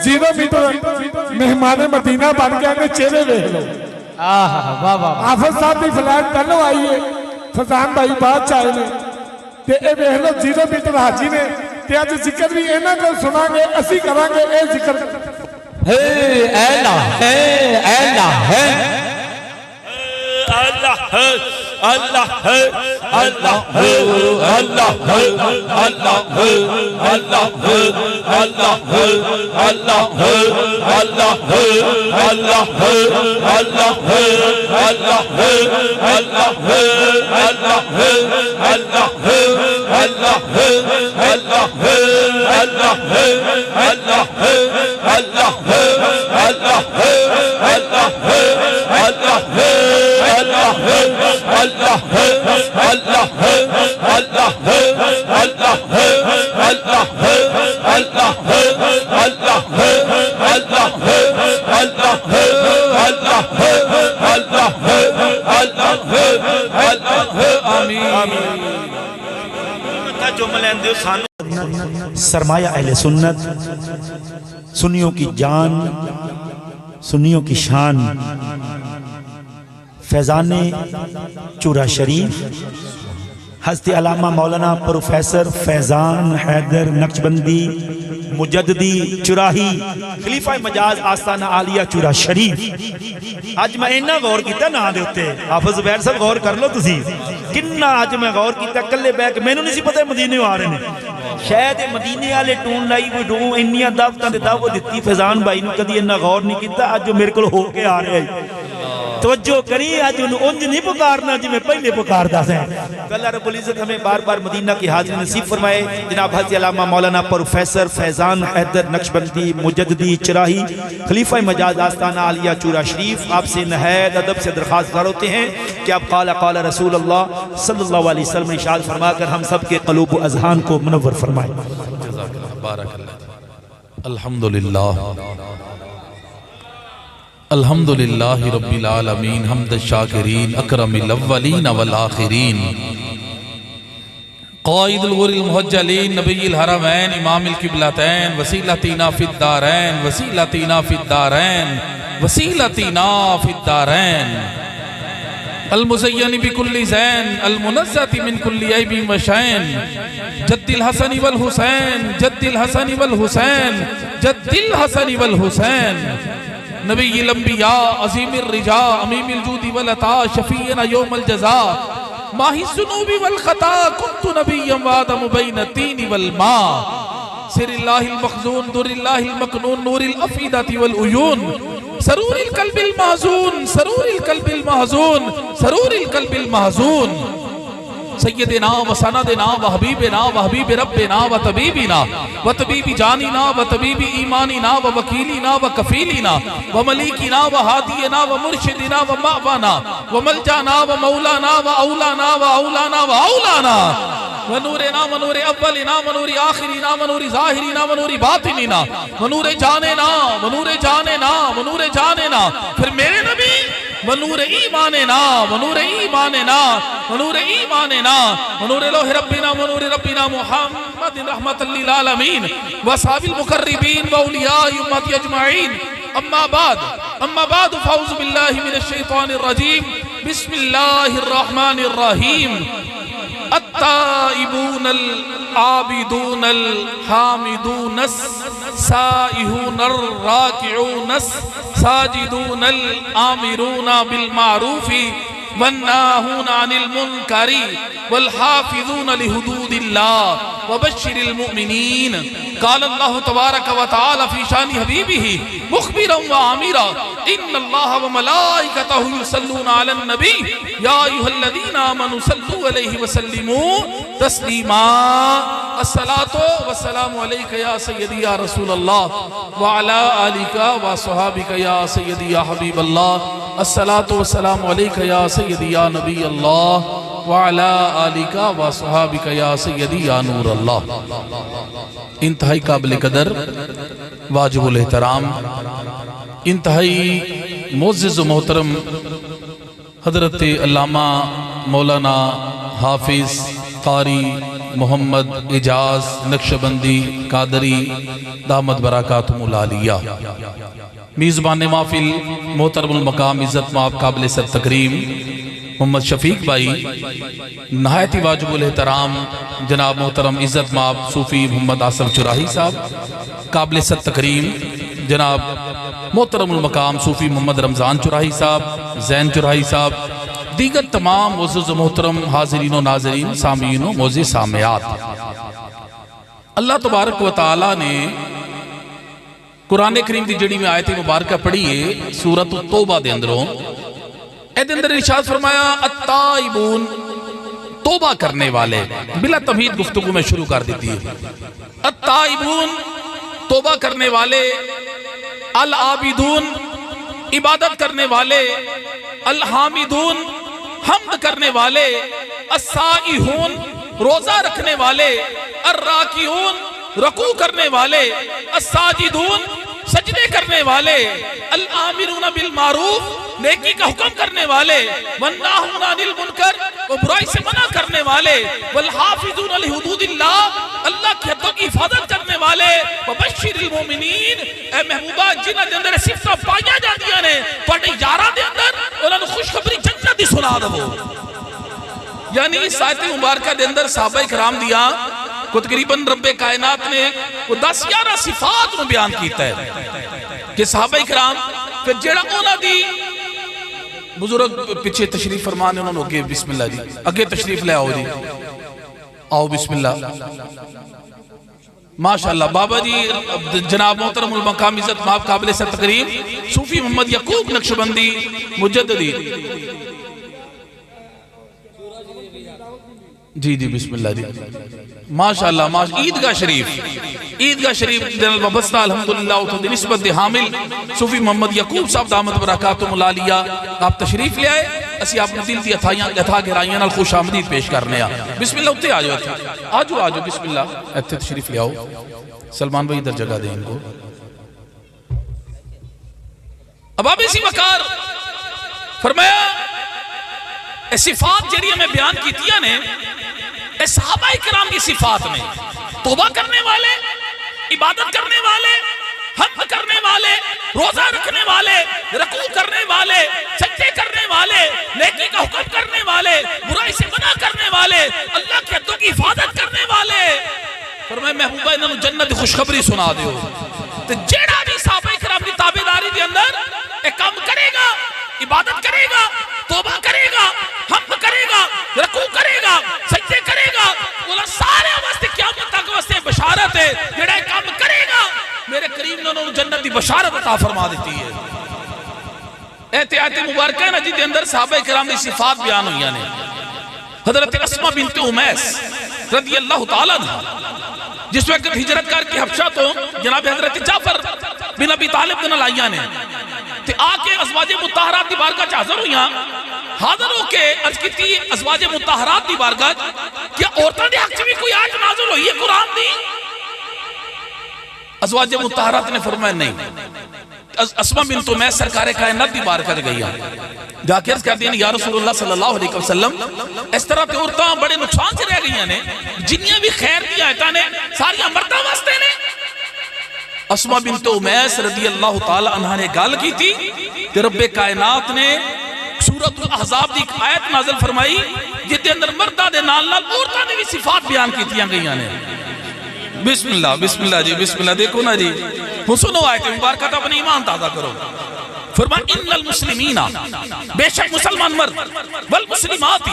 Zero metre مہمان مدینہ بن کے آنے چہرے ویکھ لو حافظ صاحب دی فلائٹ پہلو آئیے فضان بھائی بات چاہے نے تے اے ویکھ لو زیرو میٹر حاجی نے تے آج ذکر بھی اینا کو سنا گے اسی کرا گے اے ذکر اللہ اللہ اللہ اللہ اللہ اللہ اللہ اللہ سرمایہ اہل سنت، سنیوں کی جان، سنیوں کی شان، فیضان چورا شریف حضرت علامہ مولانا پروفیسر فیضان حیدر نقشبندی مجددی چراہی خلیفہ مجاز آستانہ عالیہ چورا شریف۔ آج میں اینا غور کیتا نا آدھے ہوتے حافظ زبیر صاحب غور کر لو تسی کننا آج میں غور کیتا کلے بیک میں نے نہیں سی پتہ مدینے آ رہے ہیں شاید مدینے آلے ٹون لائی وہ ڈون انیاں دعوتاں دے دعوت دیتی فیضان بھائی نو کدی انہا غور نہیں کیتا آج جو میرے کل ہو کے آ رہے ہیں توجہ کری آج انج نہیں پکارنا جی میں پہلے پکار دا سے اللہ رب العزت ہمیں بار بار مدینہ کی حاضر نصیب فرمائے۔ جناب حضرت علامہ مولانا پروفیسر فیضان حیدر نقشبندی مجددی چراہی خلیفہ مجاز آستانہ عالیہ چورا شریف آپ سے نہایت ادب سے درخواست دار ہوتے ہیں کہ آپ قال رسول اللہ صلی اللہ علیہ وسلم ارشاد فرما کر ہم سب کے قلوب و اذہان کو منور فرمائے۔ بارک اللہ الحمدللہ الحمدللہ رب العالمین حمد الشاکرین اکرم الاولین والآخرین قائد الغر المحجلین نبی الحرمین امام القبلتین وسیلتینا فی الدارین وسیلتینا فی الدارین وسیلتینا فی الدارین المزین بکل زین المنزت من کل عیب و شین جد الحسن والحسین جد الحسن والحسین جد الحسن والحسین نبی الانبیاء عظیم الرجاء امیم الجود والعطا شفیعنا یوم الجزاء ماہی الذنوب والخطا کنت نبیا وآدم بین التین والماء سر اللہ المخزون در اللہ المکنون نور الافیدات والعیون سرور القلب المحزون سرور القلب المحزون سرور القلب المحزون سیدنا و سندنا و حبیبنا و حبیب ربنا و طبیبنا و طبیب جاننا و طبیب ایماننا و وکیلنا و کفیلنا و ملیکنا و حادینا و مرشدنا و معوانا و ملجانا و مولانا و اولانا و اولانا و اولانا و نورنا و نور اولنا و نور آخرنا و نور ظاہرنا و نور باطننا و نور جاننا و نور جاننا و نور جاننا پھر میرے نبی ونور ایماننا ونور ایماننا ونور ایماننا ونور لوح ربنا ونور ربنا محمد رحمت للعالمین وصحاب المقربین واولیاء امت اجمعین اما بعد فاعوذ باللہ من الشیطان الرجیم بسم اللہ الرحمن الرحیم التائبون العابدون الحامدون السائحون الراکعون الساجدون الآمرون بالمعروف والناهون عن المنكر والحافظون لحدود الله وبشر المؤمنين قال الله تبارك وتعالى في شان حبيبه مخبرا وعامرا ان الله وملائكته يصلون على النبي يا ايها الذين امنوا صلوا عليه وسلموا تسليما الصلاة والسلام عليك يا سيدي يا رسول الله وعلى آلك وصحابك يا سيدي يا حبيب الله الصلاة والسلام عليك يا سيدي يا نبي الله وعلى آلك وصحابك يا سيدي يا نور الله. انتہائی قابل قدر، واجب الاحترام، انتہائی معزز و محترم حضرت علامہ مولانا حافظ قاری محمد اعجاز نقشبندی قادری دامت برکاتہم العالیہ، میزبان محفل محترم المقام عزت مآب قابل سر تکریم محمد شفیق بھائی، نہایت واجب الاحترام جناب محترم عزت مآب صوفی محمد آصف چراہی صاحب، قابل سر تکریم جناب محترم المقام صوفی محمد رمضان چراہی صاحب، زین چراہی صاحب، دیگر تمام معزز و محترم حاضرین و ناظرین، سامعین و معزز سامعات، اللہ تبارک و تعالی نے قرآن کریم دی جڑی میں آیت مبارکہ پڑھی ہے سورۃ التوبہ دے اندروں، اے دے اندر ارشاد فرمایا التائبون، توبہ کرنے والے، بلا تمہید گفتگو میں شروع کر دیتی ہے، التائبون توبہ کرنے والے، العابدون عبادت کرنے والے، الحامدون حمد کرنے والے، السائحون روزہ رکھنے والے، الراکعون رکوع کرنے والے، الساجدون سجدے کرنے والے، الآمرون بالمعروف نیکی کا حکم کرنے والے، والناہون عن المنکر و برائی سے منع کرنے والے، والحافظون لحدود اللہ اللہ کی حدوں کی حفاظت کرنے والے، وبشر المومنین اے محبوبہ جنہ دے اندر صفتہ پائیاں جاندیاں نے پڑھنے یارہ دے اندر انہوں نے خوشخبری جنت دی سنا دو. یعنی اس آیت مبارکہ دے اندر صحابہ کرام دیا کو تقریباً رب کائنات نے 10-11 صفات میں بیان کیتا ہے کہ صحابہ کرام پھر جیڑا اونا دی بزرگ پیچھے تشریف فرمانے انہوں نے اگے بسم اللہ جی اگے تشریف لے آؤ جی آؤ بسم اللہ ماشاءاللہ بابا جی جناب محترم المقام عزت مآب قابل سر تکریم صوفی محمد یعقوب نقشبندی مجددی جی جی بسم اللہ جی ماشاءاللہ عیدگاہ شریف دن وابستہ الحمدللہ اتھو نسبت دے حامل صوفی محمد یعقوب صاحب دامت برکاتہم العالیہ آپ تشریف لے آئے اسی آپ نے دل دی اتھا گرائیاں نال خوش آمدید پیش کرنے بسم اللہ اتھے آجو آجو بسم اللہ اتھے تشریف لے آؤ سلمان بھائی ادھر جگہ دیں ان کو اب آپ اسی وقار فرمایا اے صفات جڑی ہمیں بیان کیتیا نے اے صحابہ اکرام کی صفات میں توبہ کرنے والے، عبادت کرنے والے، حمد کرنے والے، روزہ رکھنے والے، رکوع کرنے والے، سجدے کرنے والے، نیکی کا حکم کرنے والے، برائی سے منع کرنے والے، اللہ کے حدوں کی حفاظت کرنے والے. فرمائے محبوبہ انہوں نے جنت خوشخبری سنا دیو تو جیڑا بھی صحابہ اکرام کی تابعداری دے اندر ایک کام کرے گا، عبادت کرے گا، توبہ کرے گا، حمد کرے گا، رکوع کرے گا، سجدے کرے گا، وہ سارے واسطے قیامت تک واسطے بشارت ہے. جڑا کام کرے گا میرے کریم نے انہوں نے جنت دی بشارت عطا فرما دیتی ہے. احتیاط مبارکہ ہے نا جی دے اندر صحابہ کرام دی صفات بیان ہوئی نے. حضرت اسمہ بنت امیس رضی اللہ تعالیٰ عنہ جس وقت ہجرت کر کے حبشہ تو جناب حضرت جعفر بن ابی طالب دن لائیاں نے تے آکے ازواج مطہرات دی بارگاہ چ حاضر ہویاں. حاضر ہو کے عرض کیتی ازواج مطہرات دی بارگاہ کیا عورتاں دے حق بھی کوئی آیت نازل ہوئی ہے قرآن دی؟ ازواج مطہرات نے فرمایا نہیں. اسمہ بنت امیس سرکار کائنات دی بارگاہ گئی جا کے عرض کر دیا یا رسول اللہ صلی اللہ علیہ وسلم اس طرح پہ عورتاں بڑے نقصان سے رہ گئی ہیں جنیاں بھی خیر دی آیتاں نے ساری مرداں واسطے نے. اسما بنت امیس رضی اللہ تعالی عنہ نے گال کی تھی کہ رب کائنات نے سورۃ الاحزاب دی ایک آیت نازل فرمائی جتے اندر مردہ دے نال نال عورتاں دی بھی صفات بیان کیتیاں گئیاں نے. بسم اللہ جی بسم اللہ. دیکھو نا جی سنو آیت مبارکہ تو اپنے ایمان تازہ کرو. فرمایا ان المسلمین بے شک مسلمان مرد والمسلمات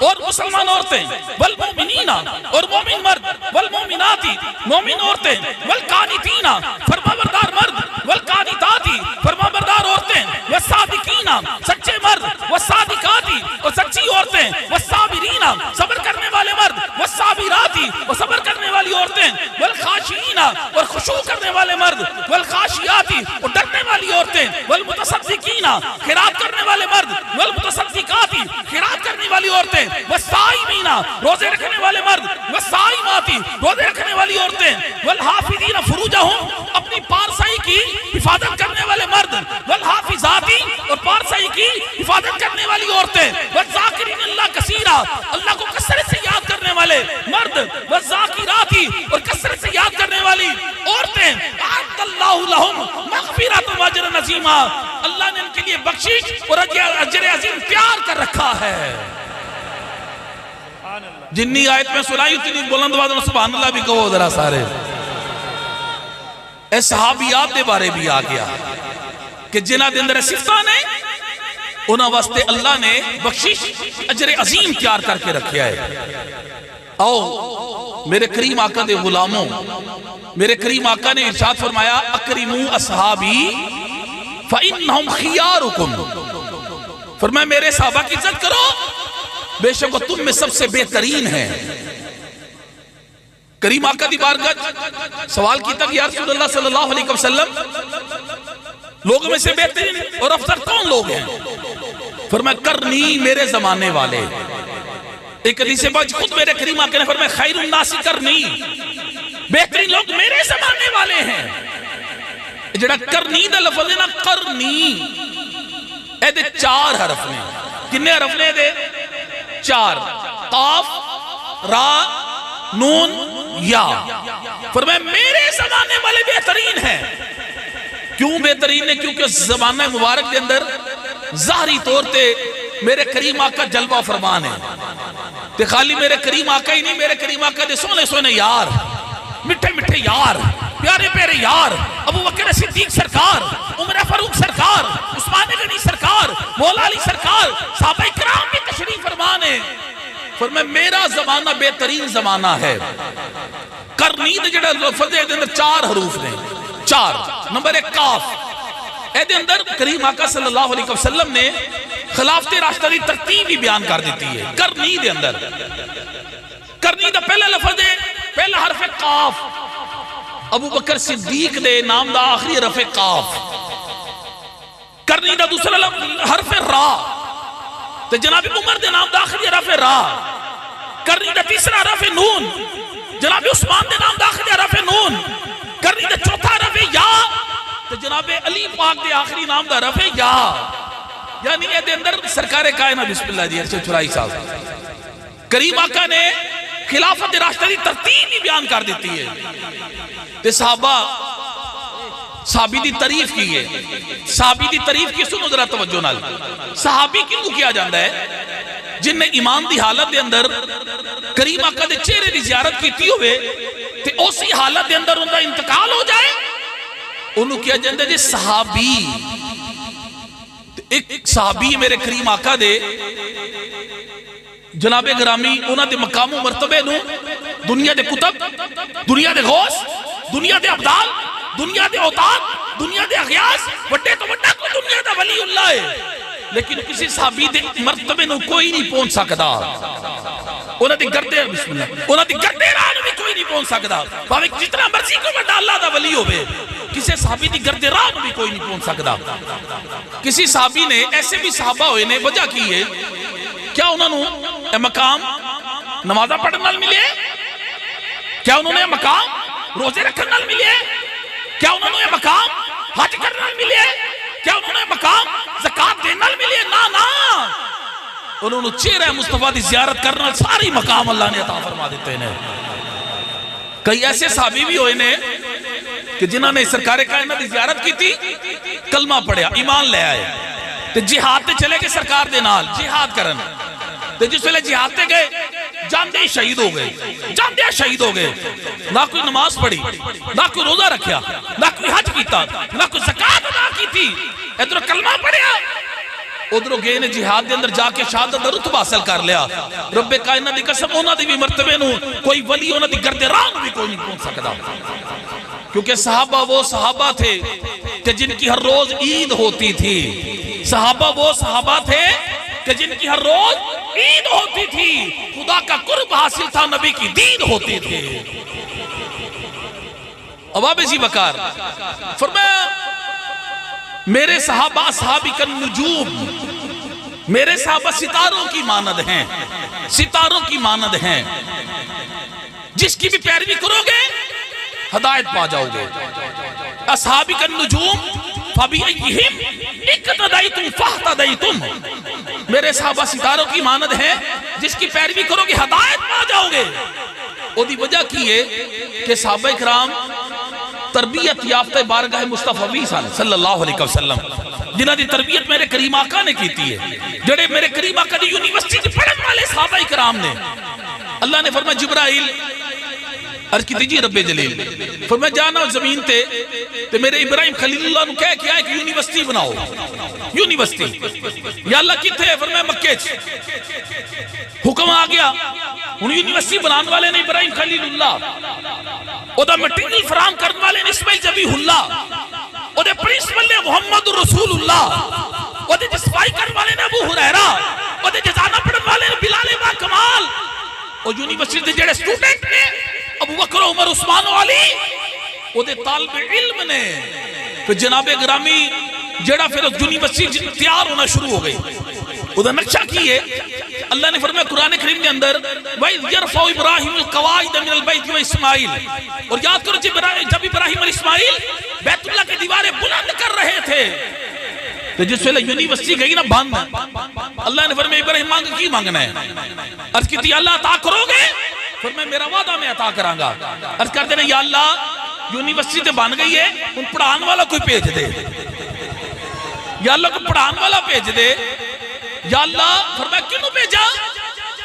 اور مسلمان عورتیں والمؤمنین اور مومن مرد والمؤمنات مومن عورتیں والقانتین فرمانبردار مرد والقانتات فرمانبردار عورتیں والصادقین سچے مرد والصادقات اور سچی عورتیں والصابرین صبر کرنے والے مرد والصابرات اور صبر کرنے والی عورتیں والخاشعین اور خشوع کرنے والے مرد والخاشعات اور ڈرنے والی عورتیں والمتصدقین خیرات کرنے والے مرد والمتصدقات خیرات کرنے والی عورتیں والصائمین روزے رکھنے والے مرد والصائمات روزے رکھنے والی عورتیں والحافظین فروجہم اپنی پارسائی کی حفاظت کرنے والے مرد والحافظات اور پارسائی کی حفاظت کرنے والی عورتیں والذاکرین اللہ کثیرا اللہ کو کثرت سے یاد کرنے والے مرد والذاکرات اور کثرت سے یاد کرنے والی عورتیں اعد اللہ لہم مغفرۃ و اجر عظیما اللہ نے ان کے لیے بخشش اور اجر عظیم تیار کر رکھا ہے. جنی آیت میں سنائی اتنی بلند آواز میں سبحان اللہ بھی کہو ذرا سارے. اے صحابیات دے بارے بھی آ گیا کہ جنہ دے اندر صفتاں نے انہاں واسطے اللہ نے بخشش اجر عظیم تیار کر کے رکھیا ہے. آؤ میرے کریم آقا دے غلاموں، میرے کریم آقا نے ارشاد فرمایا اکرموا اصحابی فَإِنَّهُمْ خِيَارُكُمْ. فرمایا میرے صحابہ کی عزت کرو بے شک وہ تم میں سب سے بہترین ہیں. کریم آقا دی بارگاہ سوال کیتا کہ یا رسول اللہ صلی اللہ علیہ وسلم لوگوں میں سے بہترین اور افضل کون لوگ ہیں؟ فرمایا کرنی میرے زمانے والے. ایک حدیث باج خود میرے کریم آقا نے فرمایا خیر الناس کرنی، بہترین لوگ میرے زمانے والے ہیں. جڑا کرنی دا لفظ ہے نا کرنی اے دے 4 حرف نے. کنے حرف نے دے 4 قاف را نون یا. فرمایا میرے زمانے والے بہترین ہیں. کیوں بہترین ہے؟ کیونکہ زمانہ مبارک کے اندر ظاہری طور تے میرے کریم آقا جلوہ فرمان ہے. تے خالی میرے کریم آقا ہی نہیں، میرے کریم آقا دے سونے سونے یار، مٹھے مٹھے یار، پیارے پیارے یار، ابو بکر صدیق سرکار، عمر فاروق سرکار، عثمان غنی سرکار، مولا علی سرکار، صحابہ کرام بھی تشریف فرمان ہے. فرمایا میرا زمانہ بہترین زمانہ ہے. کرنید جڑا لفظ ہے دے اندر 4 حروف نے. 4 نمبر 1 قاف. اے دے اندر کریم آقا صلی اللہ علیہ وسلم نے خلافت راشدہ دی ترتیب بھی بیان کر دیتی ہے. کرنی دے اندر کرنی دا پہلا لفظ ہے، پہلا حرف قاف. ابو بکر صدیق دے نام دا آخری حرف قاف. کرنی دا دوسرا حرف را. تے جناب عمر دے نام دا آخری حرف را. کرنی دا تیسرا حرف نون. جناب عثمان دے نام دا آخری حرف نون. کرنی دا چوتھا حرف یا. تے جناب علی پاک دے آخری نام دا حرف یا. یعنی اے دے اندر سرکار کائنہ بسم اللہ جی ارشد چرائی صاحب کریم آقا نے خلافت راشدہ دی ترتیب بھی بیان کر دیتی ہے. تے صحابی دی تعریف کی ہے. صحابی دی تعریف کی سنو ذرا توجہ نال. صحابی کیوں کیا جاندہ ہے؟ جن نے ایمان دی حالت دے اندر کریم آقا دے چہرے دی زیارت کیتی ہوئے تے اسی حالت دے اندر ان کا انتقال ہو جائے انہوں کیا جاندہ جی صحابی. ایک صحابی میرے کریم آقا دے جناب گرامی انہاں دے مقام و مرتبے نو دنیا دے کتب، دنیا دے غوث، دنیا دے ابدال، دنیا دے اوتاد، دنیا دے اغیاس، وڈے تو وڈا کو دنیا دا ولی اللہ ہے. لیکن کسی صحابی دے مرتبے نو کوئی نہیں پہنچ سکتا. انہاں دی گردے بسم اللہ انہاں دی گردے راہ بھی کوئی نہیں پہنچ سکتا. باوے جتنا مرضی کو بڑا اللہ دا ولی ہوئے کسی صحابی دی گردے راہ بھی کوئی نہیں پہنچ سکتا. کسی صحابی نے ایسے بھی صحابہ ہوئے نے وجہ کی ہے کیا انہوں نے مقام نمازہ پڑھنے نال ملے؟ کیا انہوں نے مقام روزے رکھنے نال ملے؟ کیا انہوں نے مقام حج کرنے نال ملے؟ کیا انہوں نے مقام زکاة دینے نال ملے؟ نا انہوں نے چہرہ مصطفیٰ دی زیارت کرنا ساری مقام اللہ نے عطا فرما دیتے ہیں. کئی ایسے صحابی بھی ہوئے نے کہ جنہوں نے سرکار کائنات کی زیارت کی تھی کلمہ پڑھیا ایمان لے آئے تو جہاد تے چلے گئے سرکار دے نال جہاد کرن تو جس ویلے جہاد تے گئے جاندے شہید ہو گئے جاندے شہید ہو گئے نہ کوئی نماز پڑھی نہ کوئی روزہ رکھیا نہ کوئی حج کیتا نہ کوئی زکاة ادا کی تھی ادھر کلمہ پڑھیا ادھر گئے نے جہاد دے اندر جا کے شہادت دا رتبہ حاصل کر لیا رب کائنات دی قسم انہاں دی بھی مرتبے نو کوئی ولی انہاں دی گرد راہ بھی کوئی نہیں پہنچ سکتا کیونکہ صحابہ وہ صحابہ تھے کہ جن کی ہر روز عید ہوتی تھی صحابہ وہ صحابہ تھے کہ جن کی ہر روز عید ہوتی تھی خدا کا قرب حاصل تھا نبی کی دین ہوتی تھی عواب ذی وقار فرمایا میرے صحابہ صحابی کا نجوم میرے صحابہ ستاروں کی مانند ہیں ستاروں کی مانند ہیں جس کی بھی پیروی کرو گے ہدایت پا جاؤ گے اصحابی کا نجوم فَبِأَيِّهِمْ اِقْتَدَيْتُمْ فَاهْتَدَيْتُمْ میرے صحابہ ستاروں کی مانند ہیں جس کی پیروی کرو گے ہدایت پا جاؤ گے وہ دی وجہ کی ہے کہ صحابہ اکرام تربیت یافتہ بارگاہ مصطفی صلی اللہ علیہ وسلم جنہاں دی تربیت میرے کریم آقا نے کیتی ہے جڑے میرے کریم آقا دی یونیورسٹی پڑھن والے صحابہ اکرام نے اللہ نے فرمایا جبرائیل عرض کی دیجیے رب جلیل فرمایا جانا زمین تے میرے ابراہیم خلیل اللہ نو کہہ کے آئے کہ یونیورسٹی بناؤ یونیورسٹی یا اللہ کتے ہے فرمایا مکہ حکم آ گیا انہوں یونیورسٹی بنانے والے نے ابراہیم خلیل اللہ او دا مٹیریل فرام کرنے والے نے اسماعیل جبیہ اللہ او دے پرنسپل نے محمد رسول اللہ او دے جسفائی کرنے والے نے ابو ہریرہ او دے جزانہ پڑھنے والے نے بلال با کمال او یونیورسٹی دے جڑے سٹوڈنٹ نے ابو بکر عمر عثمان و علی او دے طالب علم نے پھر جناب گرامی جڑا پھر یونیورسٹی تیار ہونا شروع ہو گئی او دا نقشہ کی ہے اللہ نے فرمایا قرآن کریم کے اندر وَإِذْ يَرْفَعُ إِبْرَاهِيمُ الْقَوَاعِدَ مِنَ الْبَيْتِ وَإِسْمَاعِيلُ اور یاد کرو جب ابراہیم اور اسماعیل بیت اللہ کی دیواریں بلند کر رہے تھے تو جس ویلے یونیورسٹی گئی نا بند اللہ نے فرمایا ابراہیم مانگ کی مانگنا ہے عرض کی تھی اللہ عطا کرو گے فرمایا میرا وعدہ میں عطا کروں گا عرض کرتے ہیں یا اللہ یونیورسٹی تے بن گئی ہے ان پڑھان والا کوئی بھیج دے یا اللہ کو پڑھان والا بھیج دے یا اللہ فرمایا کیوں بھیجا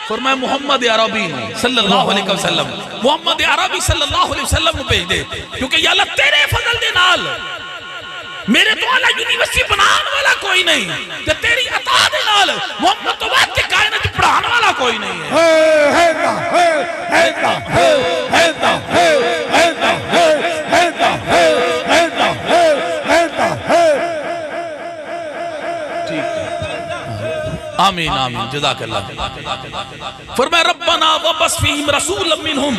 فرمایا محمد عربی صلی اللہ علیہ وسلم محمد عربی صلی اللہ علیہ وسلم بھیج دے کیونکہ یا اللہ تیرے فضل دے نال میرے تو اللہ یونیورسٹی بنان والا کوئی نہیں تے تیری عطا دے نال محمد تو بعد کے کائنات پڑھان والا کوئی نہیں آمین آمین جزاک اللہ فرمایا ربنا وبس فیہم رسولا منہم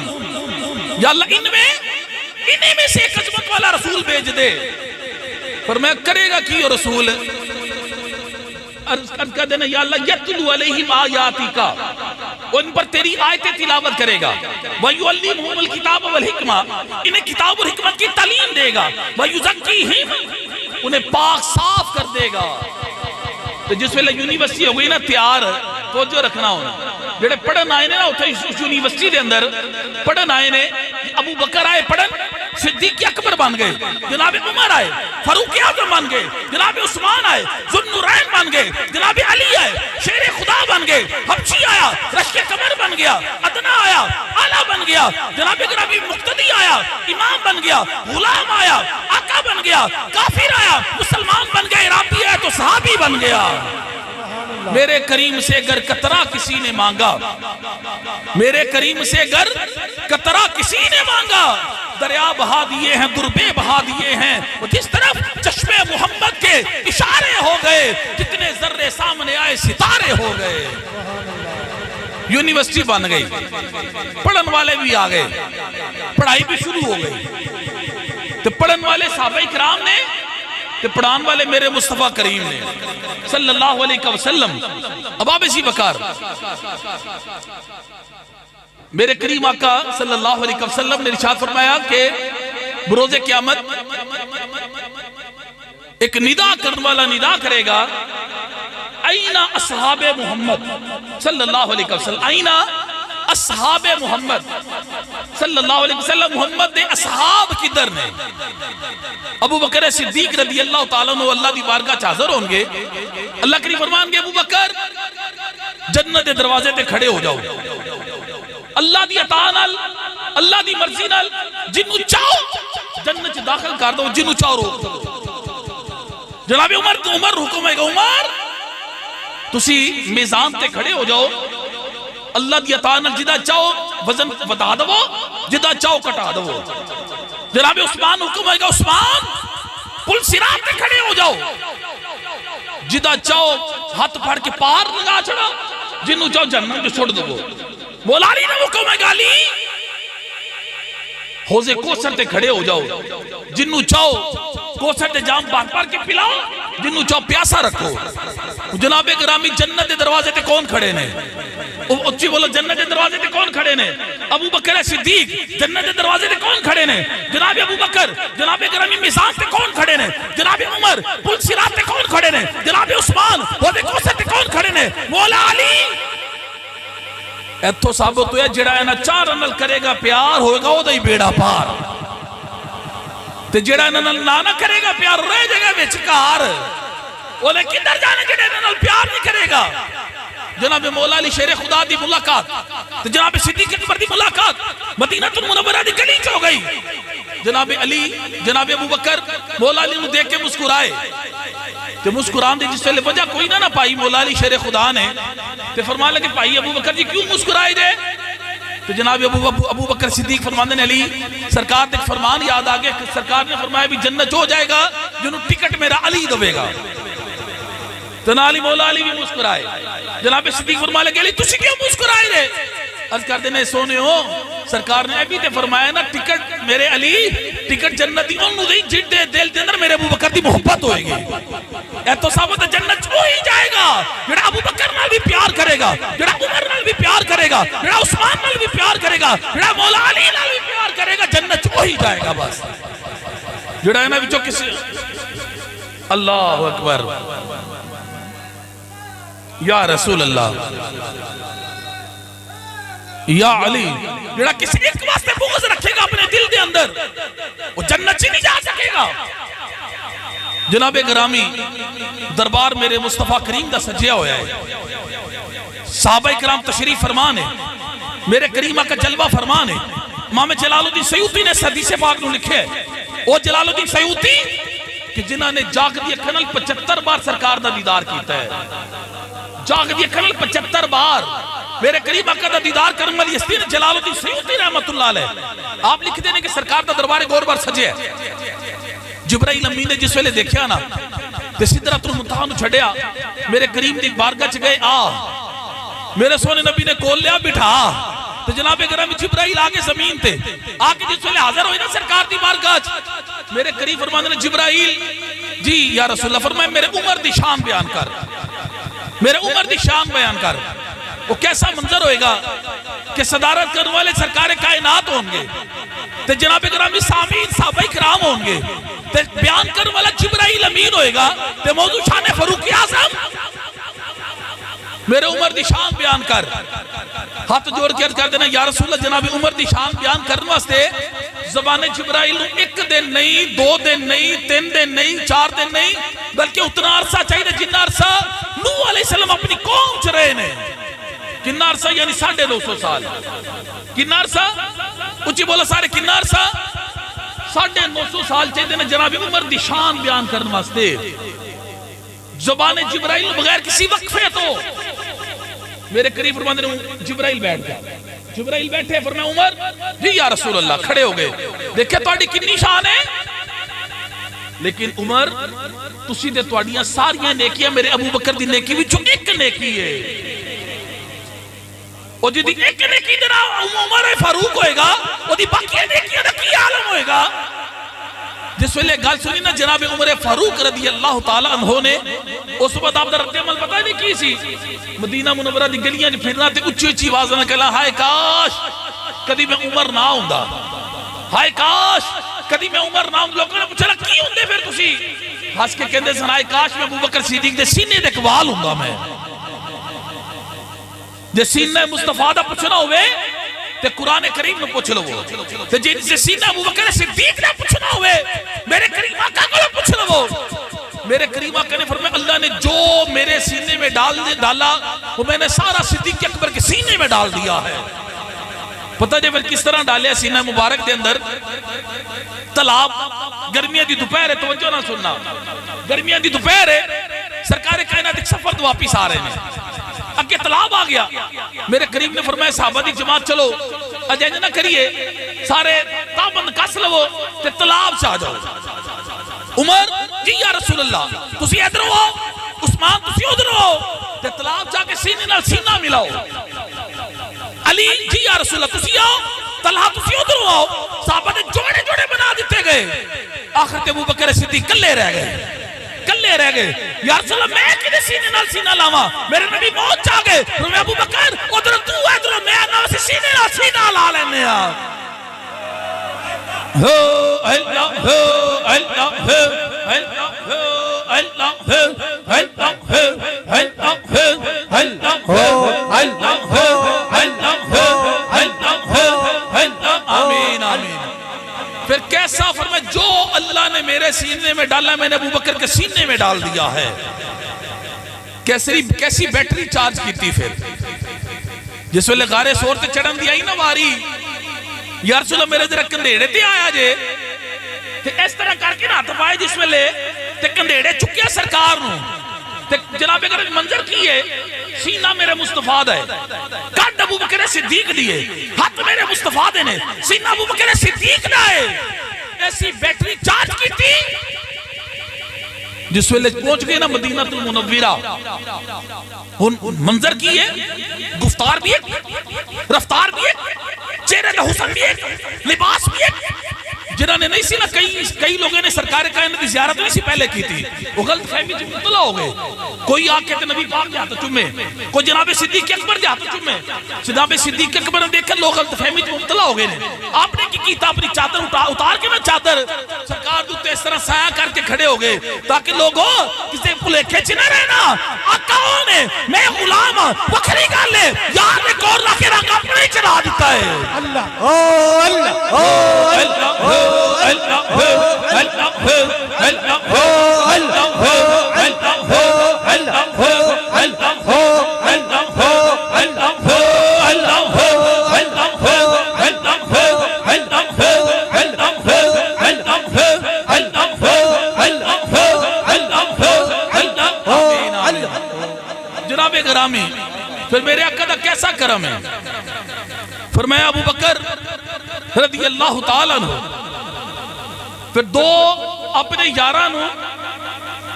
یا اللہ انہیں میں سے ایک عظمت والا رسول بھیج دے فرمایا کرے گا کی رسول عرض کر دینا یا اللہ یتلو علیہم آیاتی کا ان پر تیری آیتیں تلاوت کرے گا وَيُعَلِّمُهُمُ الْكِتَابَ وَالْحِکْمَةَ انہیں کتاب اور حکمت کی تعلیم دے گا وَيُزَكِّيهِمْ انہیں پاک صاف کر دے گا تو جس ویلے یونیورسٹی ہو گئی نا تیار توجہ رکھنا ہونا جڑے پڑھن آئے نے نا یونیورسٹی دے اندر پڑھن آئے نے ابو بکر آئے پڑھن صدیق اکبر بن گئے جناب عمر آئے فاروق اعظم بن گئے جناب عثمان آئے ذوالنورین بن گئے جناب علی آئے شیر خدا بن گئے حبشی آیا رشک قمر بن گیا ادنا آیا آلہ بن گیا جناب گرامی مقتدی آیا امام بن گیا غلام آیا آقا بن گیا کافر آیا مسلمان بن گیا عرابی آیا تو صحابی بن گیا میرے کریم سے اگر قطرہ کسی نے مانگا میرے کریم سے اگر قطرہ کسی نے مانگا دریا بہا دیے ہیں دربے بہا دیے ہیں جس طرف چشمے محمد کے اشارے ہو گئے جتنے ذرے سامنے آئے ستارے ہو گئے یونیورسٹی بن گئی پڑھن والے بھی آ گئے پڑھائی بھی شروع ہو گئی تو پڑھن والے صحابہ اکرام نے کہ پڑھان والے میرے مصطفیٰ کریم نے صلی اللہ علیہ وسلم اباب ذی وقار میرے کریم آقا صلی اللہ علیہ وسلم نے ارشاد فرمایا کہ بروز قیامت ایک ندا کرنے والا ندا کرے گا اینا اصحاب محمد صلی اللہ علیہ وسلم اینا اصحاب محمد صلی اللہ علیہ وسلم محمد دے اصحاب کدھر نے؟ ابو بکر صدیق رضی اللہ تعالیٰ عنہ اللہ دی بارگاہ حاضر ہوں گے. اللہ کریم فرمان گے ابو بکر جنت دے دروازے تے کھڑے ہو جاؤ, اللہ دی عطا نال اللہ دی مرضی نال جنوں چاہو جنت چ داخل کر دو, جنوں چاہو روک دو. جناب عمر حکم ہے گا عمر تسی میزان تے کھڑے ہو جاؤ, اللہ دی عطا نال جدا چاہو وزن بتا دو, جدا چاہو کٹا دو. جناب عثمان حکم ہے گا عثمان پل صراط تے کھڑے ہو جاؤ, جدا چاہو ہاتھ پھڑ کے پار لگا چھڑا, جنوں چاہو جنت جو چھوڑ دو. مولا علی نے حکم ہے گا علی حوض کوثر تے کھڑے ہو جاؤ, جنوں چاہو کوثر تے جام بھر بھر کے پلاؤ, جنوں چاہو پیاسا رکھو. جناب گرامی جنت دے دروازے تے کون کھڑے نے؟ اچھی بولو جنت دے دروازے تے کون کھڑے نے؟ ابو بکر صدیق. جنت دے دروازے تے کون کھڑے نے؟ جناب ابو بکر. جناب گرامی میزان تے کون کھڑے نے؟ جناب عمر. پل صراط تے کون کھڑے نے؟ جناب عثمان. حوض کوثر تے کون کھڑے نے؟ مولا علی. ایتھو ثابت ہویا جڑا اینا چار نال کرے گا پیار ہوئے گا او دا ہی بیڑا پار, تے جڑا اینا نال نہ کرے گا پیار رہ جائے گا وچکار. وہ لے کدھر جانا جڑا اینا نال پیار نہیں کرے گا؟ جناب مولا علی شیر خدا دی ملاقات تے جناب صدیق اکبر دی ملاقات مدینہ المنورہ دی گلی چ ہو گئی. جناب علی جناب ابو بکر مولا علی نو دیکھ کے مسکرائے, تے مسکران دی جس ویلے وجہ کوئی نہ پائی مولا علی شیر خدا نے, تے فرمان لگے بھائی ابو بکر جی کیوں مسکرائے دے؟ تو جناب ابو بکر صدیق فرماندے نے علی سرکار تے فرمان یاد آگے, سرکار نے فرمایا بھی جنت ہو جائے گا جنہوں ٹکٹ میرا علی دوے گا. تو علی مولا علی بھی مسکرائے. جناب صدیق فرما لگے علی تسی کیوں مسکرائے دے؟ عرض کر دینے سونے ہو سرکار نے ابھی تے فرمایا نا ٹکٹ میرے علی ٹکٹ جنت دی انہوں دی جھٹ دے دل دے اندر میرے ابو بکر دی محبت ہوئے گی. اے تو ثابت جنت ہو ہی جائے گا جڑا ابو بکر نال بھی پیار کرے گا, جڑا عمر نال بھی پیار کرے گا, جڑا عثمان نال بھی پیار کرے گا, جڑا مولا علی نال بھی پیار کرے گا, جنت ہو ہی جائے گا. بس جڑا ہے نا وچوں کسی اللہ اکبر یا رسول اللہ یا علی جڑا کسی ایک واسطے بغض رکھے گا اپنے دل دے اندر وہ جنت سے نہیں جا سکے گا. جناب گرامی دربار میرے مصطفیٰ کریم دا سجیا ہویا ہے, صحابہ کرام تشریف فرمان ہے, میرے کریمہ کا جلوہ فرمان ہے. امام جلال الدین سیوطی نے حدیث پاک نو لکھے ہے, وہ جلال الدین سیوطی کہ جنہاں نے جاگ دی اکھنل 75 بار سرکار دا دیدار کیتا ہے, جاگ دی اکھنل 75 بار میرے قریب آقا دا دیدار کرنے والی ہستی نے جلال الدین سیوطی رحمت اللہ علیہ. آپ لکھ دینے کہ سرکار دا دربار گور بار سجے ہے. جبرائیل امین نے جس ویلے دیکھیا نا تے سدرۃ المنتہا نو چھڑیا, میرے قریب دی بارگاہ چ گئے, آ میرے سونے نبی نے کول لیا بٹھا. تو جناب گرامی جبرائیل آگے زمین تے آگے جس ویلے حاضر ہوئی نا سرکار دی بارگاہ چ, میرے قریب فرماندے نے جبرائیل جی یا رسول اللہ فرمائے میرے عمر دی شان بیان کر, میرے عمر دی شان بیان کر. وہ کیسا منظر ہوئے گا کہ صدارت کرنے والے سرکار کائنات ہوں گے, تے جناب گرامی سامعین صحابہ کرام ہوں گے, تے بیان کرنے والا جبرائیل امین ہوئے گا, تے موضوع شان فاروق اعظم میرے عمر دی شان بیان کر. ہاتھ جوڑ کے عرض کر دینا یا رسول اللہ جناب عمر دی شان بیان کرنے واسطے زبان جبرائیل ایک دن نہیں, 2 دن نہیں, 3 دن نہیں, 4 دن نہیں, بلکہ اتنا عرصہ چاہیے جنہ عرصہ نوح علیہ السلام اپنی قوم چ رہے نے. کنا عرصہ یعنی 250 سال. کنا عرصہ اچھی بولا سارے کنا عرصہ 950 سال چاہیے نے جناب عمر دی شان بیان کرنے واسطے. زبان جبرائیل بغیر کسی وقفے تو میرے قریب فرماندے نے جبرائیل بیٹھ گیا. جبرائیل بیٹھے فرمایا عمر جی یا رسول اللہ, کھڑے ہو گئے. دیکھیں تواڈی کتنی شان ہے, لیکن عمر تسی تے تواڈیاں ساریاں نیکیاں میرے ابو بکر دی نیکی وچوں ایک نیکی ہے. اور جی ایک نیکی دے نال عمر فاروق ہوئے گا, اور دی باقی نیکیاں دا کی عالم ہوئے گا. جس ویلے گل سنی نا جناب عمر فاروق رضی اللہ تعالی عنہ نے, اس وقت آپ دا رد عمل پتہ نہیں کی سی, مدینہ منورہ دی گلیاں وچ پھرنا تے اچھی اچھی آواز نال کہنا ہائے کاش کدی میں عمر نہ ہوندا, ہائے کاش کدی میں عمر نہ ہوندا. لوگوں نے پوچھا کی ہوندے پھر تسی؟ ہس کے کہندے سن ہائے کاش میں ابو بکر صدیق دے سینے دے اقبال ہوندا. میں جے سینہ مصطفیٰ دا پوچھنا ہوئے تے قرآن کریم میں پوچھ لو تے جس سینہ ابو بکر صدیق نے پوچھنا ہوئے میرے کریم آقا کو پوچھ لو. میرے کریم آقا نے فرمایا اللہ نے جو میرے سینے میں ڈالا وہ میں نے سارا صدیق اکبر کے سینے میں ڈال دیا ہے. پتہ جب کس طرح ڈالیا سینہ مبارک دے اندر؟ تلاب گرمیاں دی دوپہر ہے، توجہ نہ سننا، گرمیاں دی دوپہر ہے، سرکار کائنات ایک سفر تو واپس آ رہے ہیں، اگے تلاب آ گیا. میرے کریم نے فرمایا صحابہ دی جماعت چلو اجنج نہ کریے، سارے تابند کس لو تے تلاب سے آ جاؤ. عمر جی یا رسول اللہ تسی ادھر ہو، عثمان تسی ادھر ہو تے تلاب جا کے سینے نال سینہ ملاؤ. علی جی یا رسول اللہ تسی آؤ، طلحہ تسی ادھر آؤ. صحابہ نے جوڑے جوڑے بنا دیتے گئے. آخر تے ابو بکر صدیق کلے رہ گئے. یا رسول اللہ میں کدے سینے نال سینہ لاواں؟ میرے نبی موت چاہ گئے. فرمایا ابو بکر ادھر تو ادھر میں نہ سے سینے نال سینہ لا لینے آ. ہو اللہ ہو اللہ ہو اللہ ہو اللہ ہو اللہ ہو اللہ ہو اللہ ہو اللہ ہو اللہ ہو اللہ ہو اللہ. آمین آمین. پھر کیسا فرمایا جو اللہ نے میرے سینے میں ڈالا میں نے ابو بکر کے سینے میں ڈال دیا ہے. کیسی بیٹری چارج کی تھی. پھر جس ویلے غارِ سور تے چڑھن دی آئی نا واری، یا رسول اللہ میرے ذرا کندھیڑے تے آیا جے تے اس طرح کر کے نہ پائے جس ویلے تے کندھیڑے چکیا سرکار نو تے جناب اگر منظر کی ہے سینہ میرے مصطفیٰ دا ہے، کڈ ابو بکر صدیق دیئے، ہاتھ میرے مصطفیٰ دے نے، سینہ ابو بکر صدیق دا ہے. ایسی بیٹری چارج کی تھی. جس ویلے پہنچ گئے نا مدینہ المنورہ، منظر کی ہے، گفتار بھی ایک، رفتار بھی ایک، چہرے کا حسن بھی ایک، لباس بھی ایک. جنہوں نے نہیں سی نا کئی لوگوں نے سرکار کائنات کی زیارت نہیں سی پہلے کی تھی، وہ غلط فہمی سے مبتلا ہو گئے. کوئی آ کے نبی پاک جاتا چمے، کوئی جناب صدیق اکبر جاتا چمے. جناب صدیق اکبر نے دیکھ کر لوگ غلط فہمی سے مبتلا ہو گئے. آپ نے کی کیتا اپنی چادر اتار کے نا چادر سرکار دوتے اس طرح سایہ کر کے کھڑے ہو گئے تاکہ لوگوں کسی بھلیکھے چ نہ رہنا. آقا نے میں غلام وکھری گل ہے، یار نے کور لا کے رنگ اپنے ہی چلا دیتا ہے. اللہ او اللہ او اللہ جناب گرامی. پھر میرے آقا دا کیسا کرم ہے. فرمایا ابو بکر رضی اللہ تعالیٰ عنہ پھر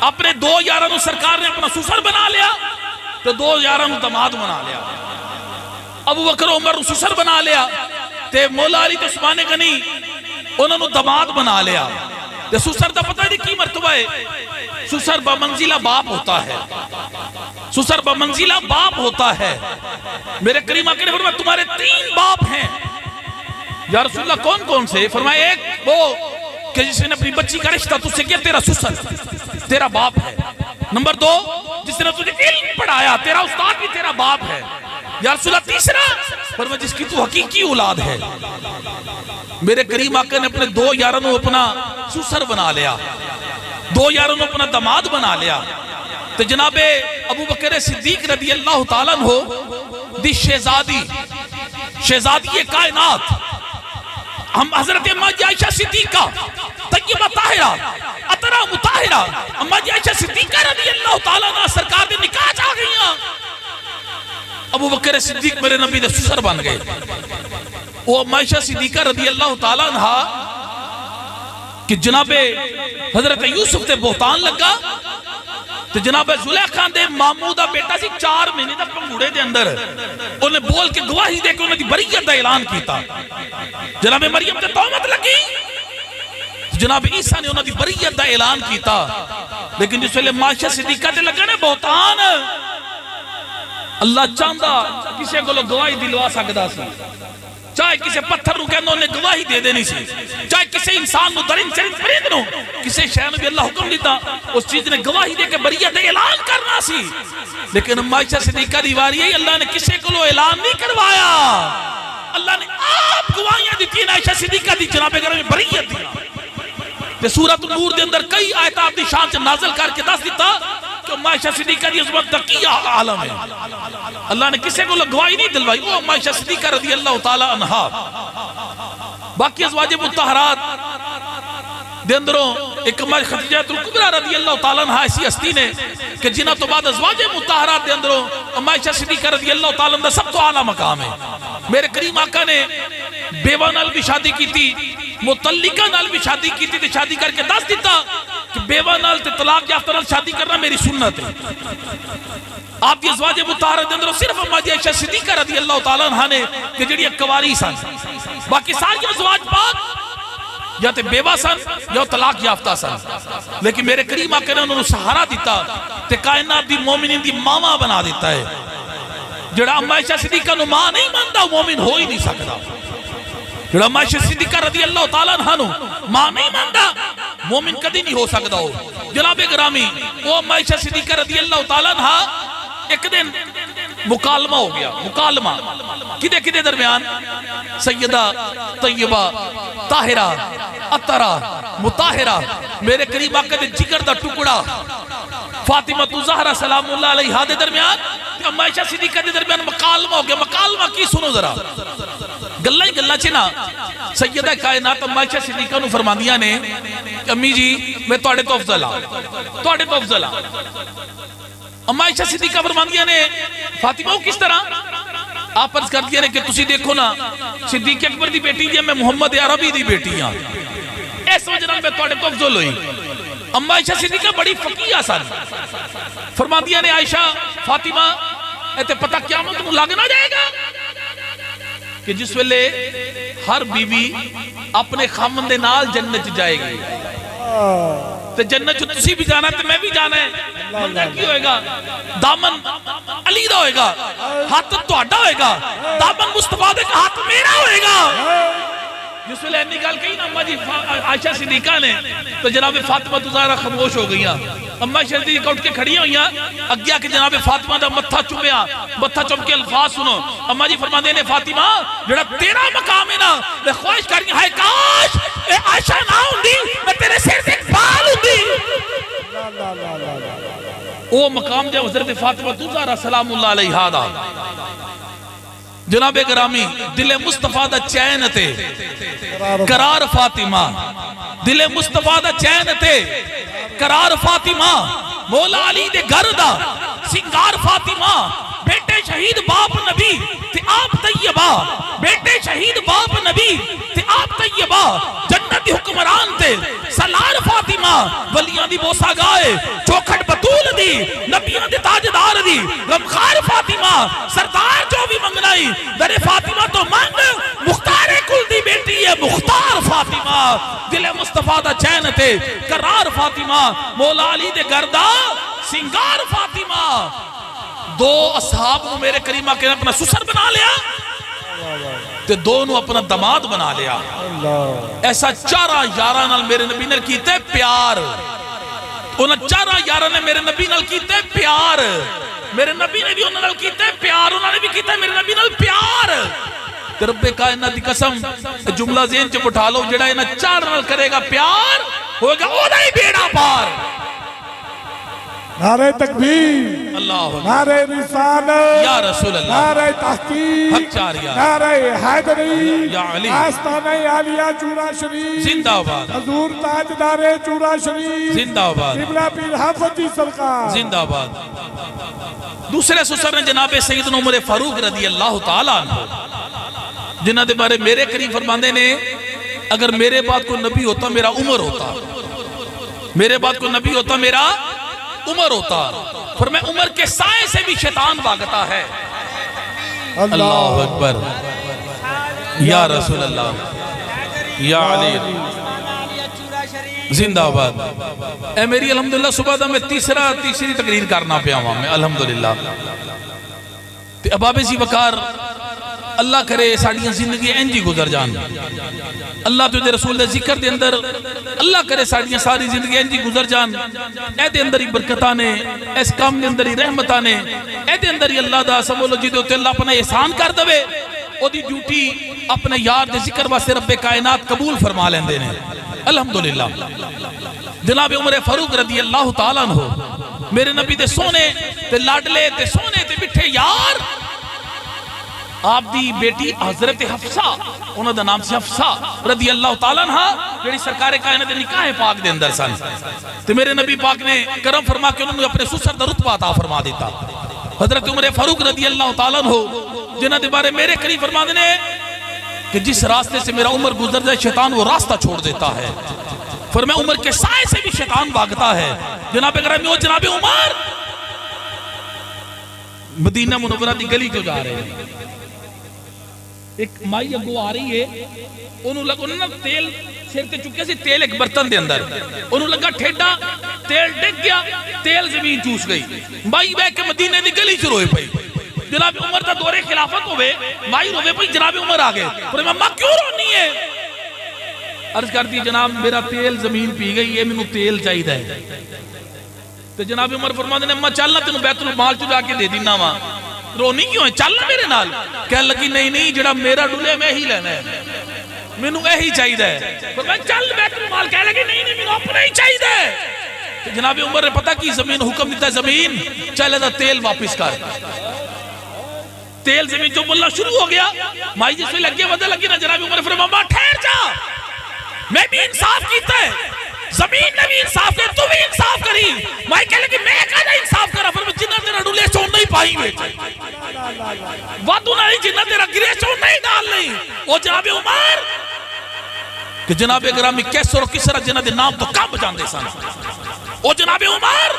اپنے دو یارانوں سرکار نے اپنا سسر بنا لیا تو دو یارانوں دماد بنا لیا. ابو بکر عمر سسر بنا لیا تے مولا علی تے عثمان غنی انہوں نے دماد بنا لیا. تے سسر دا پتہ ہے کی مرتبہ ہے؟ سسر بمنزلہ باپ ہوتا ہے. سسر بمنزلہ باپ ہوتا ہے. میرے کریم آقا نے فرمایا تمہارے 3 باپ ہیں. یا رسول اللہ کون کون سے؟ فرمایا ایک وہ کہ جس نے اپنی بچی کا رشتہ تجھ سے کیا تیرا سسر تیرا باپ ہے. نمبر 2 جس نے تجھے علم پڑھایا تیرا استاد بھی تیرا باپ ہے. یا رسول اللہ تیسرا فرمایا جس کی تو حقیقی اولاد ہے. میرے کریم آقا نے اپنے 2 یارانوں اپنا سسر بنا لیا، 2 یارانوں اپنا دماد بنا لیا. تو جناب ابو بکر صدیق رضی اللہ تعالیٰ عنہ دی شہزادی کائنات ہم حضرت اماں عائشہ صدیقہ طیبہ طاہرہ اطہرہ مطہرہ اماں عائشہ صدیقہ رضی اللہ تعالیٰ عنہ سرکار دے نکاح آ گئیاں. ابو بکر صدیق میرے نبی دے سسر بن گئے. وہ اماں عائشہ صدیقہ رضی اللہ تعالیٰ عنہ کہ جناب حضرت یوسف تے بہتان لگا تو جناب زلیخا دے ماموں دا بیٹا سی 4 مہینے دا پنگوڑے دے اندر انہیں بول کے گواہی دے کے انہیں دی بریت دا اعلان کیتا. جناب مریم تے تہمت لگی، جناب عیسیٰ نے انہیں دی بریت دا اعلان کیتا. لیکن جس ویلے عائشہ صدیقہ تے لگنے بہتان اللہ چاہندا کسے کو گواہی دلوا سکدا سی. چاہے کسی پتھر نو کہندے انہیں گواہی دے دینی سی، چاہے کسی انسان نو درند چرند پرند نو کسی شے نو بھی اللہ حکم دیتا اس چیز نے گواہی دے کے بریت اعلان کرنا سی. لیکن عائشہ صدیقہ دی واری ہے اللہ نے کسی کو اعلان نہیں کروایا. اللہ نے آپ گواہیاں دیتی ہیں عائشہ صدیقہ دی جناب گرم میں بریت دیا تے سورۃ النور دے اندر کئی آیت آپ دی شان سے نازل کر کے دس دیتا کہ عائشہ صدیقہ دی عظمت تقی عالم ہے. اللہ نے کسے کو گواہی نہیں دلوائی، وہ عائشہ صدیقہ رضی اللہ تعالی عنہا. باقی ازواج مطہرات دے اندروں ایک خدیجہ الکبریٰ رضی اللہ تعالیٰ عنہ ایسی ہستی نے کہ جنہ تو بعد ازواج مطہرات دے اندروں عائشہ صدیقہ رضی اللہ تعالیٰ عنہ سب تو اعلیٰ مقام ہے. میرے کریم آقا نے بیوہ نال بھی شادی کی تھی، متعلقہ نال بھی شادی کی تھی، شادی کر کے دس دیتا کہ بیوہ نال تے طلاق یافتہ نال شادی کرنا میری سنت ہے. آپ کی ازواج مطہرات دے اندروں صرف عائشہ صدیقہ رضی اللہ تعالیٰ عنہ نے کہ جڑی کنواری سن، باقی ساری ازواج پاک یا تے بیوہ سن یا طلاق یافتہ سن، لیکن میرے کریم آقا نے انہوں نے سہارا دیتا تے کائنات دی مومنین دی ماما بنا دیتا ہے. جڑا عائشہ صدیقہ نو ماں نہیں مانتا وہ مومن ہو ہی نہیں سکتا. جڑا عائشہ صدیقہ رضی اللہ تعالیٰ عنہ نو ماں نہیں مانتا مومن کدی نہیں ہو سکتا ہو. جناب گرامی وہ عائشہ صدیقہ رضی اللہ تعالیٰ عنہ ایک دن مکالمہ ہو گیا. مکالمہ کدے درمیان؟ سیدہ طیبہ طاہرہ اطہرہ مطہرہ میرے قریب آقا دے جگر دا ٹکڑا فاطمہ زہرا سلام اللہ علیہا دے درمیان عائشہ صدیقہ دے درمیان مکالمہ ہو گیا. مکالمہ کی سنو ذرا گلہ ہی گلہ چنا. سیدہ کائنات عائشہ صدیقہ نو فرماندیاں نے کہ امی جی میں توڑے تو افضل ہاں. عائشہ صدیقہ فرماندیاں نے فاطمہ کس طرح؟ آپ عرض کر دیا نے کہ تسی دیکھو نا صدیق اکبر دی بیٹی دی میں محمد عربی دی بیٹی ہاں، اس وجہ میں توڑے تو افضل ہوئی. عائشہ صدیقہ بڑی فقیہ سن. فرماندیاں نے عائشہ فاطمہ ایتے پتہ قیامت نو لگ نہ جائے گا کہ جس ویلے ہر بیوی اپنے خامن دے نال جنت جائے گی تے جنت جو تسی بھی جانا ہے تے میں بھی جانا ہے. منظر کی ہوئے گا؟ دامن علی دا ہوئے گا، ہاتھ توڑا ہوئے گا، دامن مصطفیٰ دے کا ہاتھ میرا ہوئے گا. جس ویلے انی گال کہی نا اماں جی عائشہ صدیقہ نے تو جناب فاطمہ زہرا خاموش ہو گئیاں. اماں صدیقہ اٹھ کے کھڑی ہوئیاں اگیا کہ جناب فاطمہ دا متھا چومیا. متھا چوم کے الفاظ سنو. اماں جی فرماندے نے فاطمہ جڑا تیرا مقام ہے نا میں خواہش کر رہی ہائے کاش اے عائشہ نہ ہوندی میں تیرے سر تے بال ہوندی. او مقام جے حضرت فاطمہ زہرا سلام اللہ علیہا دا. جناب گرامی دل مصطفیٰ دا چین تے قرار فاطمہ، دل مصطفیٰ دا چین تے قرار فاطمہ، مولا علی دے گھر دا سنگار فاطمہ. بیٹے شہید باپ نبی تے آپ طیبہ، بیٹے شہید باپ نبی تے آپ طیبہ، جنت دی حکمران تے سالار فاطمہ، ولیاں دی بوسا گائے چوکھٹ بطول دی نبیوں دے تاجدار دی غمخار فاطمہ. سردار جو بھی منگنائی در فاطمہ تو مانگ، مختار کل دی بیٹی ہے مختار فاطمہ. دل مصطفیٰ دا چین تے قرار فاطمہ، مولا علی دے گردہ سنگار فاطمہ. دو اصحاب نو میرے کریم آقا نے اپنا سسر بنا لیا تے دو نو اپنا دماد بنا لیا. ایسا چارہ یارہ نال میرے نبی نے کیتے پیار. انہاں چارہ یارہ نے میرے نبی نال کیتے پیار. میرے نبی نے بھی انہاں نال کیتے پیار، انہاں نے بھی کیتے میرے نبی نال پیار. تے رب کائنات دی قسم جملہ ذہن چ بٹھا لو جڑا انہاں چار نال کرے گا پیار ہوگا اودا ہی بیڑا پار. نعرہ تکبیر، اللہ نعرہ رسالت، یا رسول اللہ، نعرہ تحقیق، حق چاریا، نعرہ حیدری، یا علی، آستانہ عالیہ چورا شریف، زندہ آباد، حضور تاجدار چورا شریف، زندہ آباد، قبلہ پیر حافظ جی سرکار، زندہ آباد. دوسرے سسر نے جناب سیدنا عمر فاروق رضی اللہ تعالیٰ عنہ جنہ دے بارے میرے قریب فرماندے نے اگر میرے بعد کوئی نبی ہوتا میرا عمر ہوتا، میرے بعد کوئی نبی ہوتا میرا عمر ہوتا. فرمایا عمر کے سائے سے بھی شیطان بھاگتا ہے. اللہ اکبر، یا رسول اللہ، یا علی، زندہ آباد. اے میری الحمدللہ صبح دا میں تیسری تقریر کرنا پیا ہوں میں الحمدللہ. تے اباب سی وقار اللہ کرے ساڑیاں زندگی انجی گزر جان. اللہ تو دے رسول دے ذکر دے اندر اللہ کرے ساڑیاں ساری زندگی انجی گزر جان. اے دے اندر ہی برکتہ نے، اس کام دے اندر ہی رحمتہ نے، اے دے اندر ہی اللہ دا سمولو جی دے ہوتے اللہ اپنا احسان کر دوے. او دی ڈیوٹی اپنے یار دے ذکر واسطے رب کائنات قبول فرما لیندے نے الحمدللہ جناب عمر فاروق رضی اللہ تعالیٰ عنہ میرے نبی دے سونے تے لاڈلے تے سونے تے بٹھے یار آپ دی بیٹی حضرت حفصہ انہوں دا نام سے حفصہ رضی اللہ تعالیٰ عنہ جڑی سرکار کائنات دے نکاح پاک دے اندر سن تے میرے نبی پاک نے کرم فرما کے انہوں نے اپنے سسر دا رتبہ عطا فرما دیتا حضرت عمر فاروق رضی اللہ تعالیٰ عنہ جنہ دے بارے میرے قریب فرما دینے کہ جس راستے سے میرا عمر گزر جائے شیطان وہ راستہ چھوڑ دیتا ہے فرمایا عمر کے سائے سے بھی شیطان بھاگتا ہے جناب گرامی وہ جناب عمر مدینہ منورہ دی گلی کو جا رہے ہیں ایک مائی اگو آ رہی ہے انہوں لگا تیل سر تے چکے سی تیل ایک برتن دے اندر انہوں لگا ٹھیڈا تیل ڈگ گیا تیل زمین چوس گئی مائی بے کے مدینہ دی گلی چ روئے پئی جناب عمر دا دور خلافت ہوئے مائی روئے پئی جناب عمر آگے پر ماں کیوں رونی ہے عرض کر دی جناب میرا تیل زمین پی گئی ہے میں تیل چاہید ہے تو جناب عمر فرما دینے ماں چلنا تینوں بیت المال چو جا کے دے دینا ماں رونی کیوں ہے چلنا میرے نال کہہ لگی نہیں جڑا میرا ڈولے میں ہی لینا ہے میں ہی چاہید ہے فرمایا چل بیت المال کہہ لگی نہیں میں اپنے ہی چاہید ہے تو جناب عمر نے پتا کی زمین حکم دیتا ہے زمین چلے دا تیل واپس کر تیل زمین جو بولنا شروع ہو گیا مائی جس میں لگے وزہ لگی نا جناب عمر فرما ماں ٹھہر جا میں بھی انصاف کیتا ہے زمین نے بھی انصاف کیا تو بھی انصاف کری مائی کہہ لگی میں کہا انصاف کرا فرما جنہ تیرا ڈولے چون نہیں پائی بیٹھے وادو نہیں جنہ تیرا گرے چون نہیں ڈال نہیں وہ جناب عمر کہ جناب گرامی کیسر و کسرہ جنہ دے نام تو کام بجان دے سانا وہ جناب عمر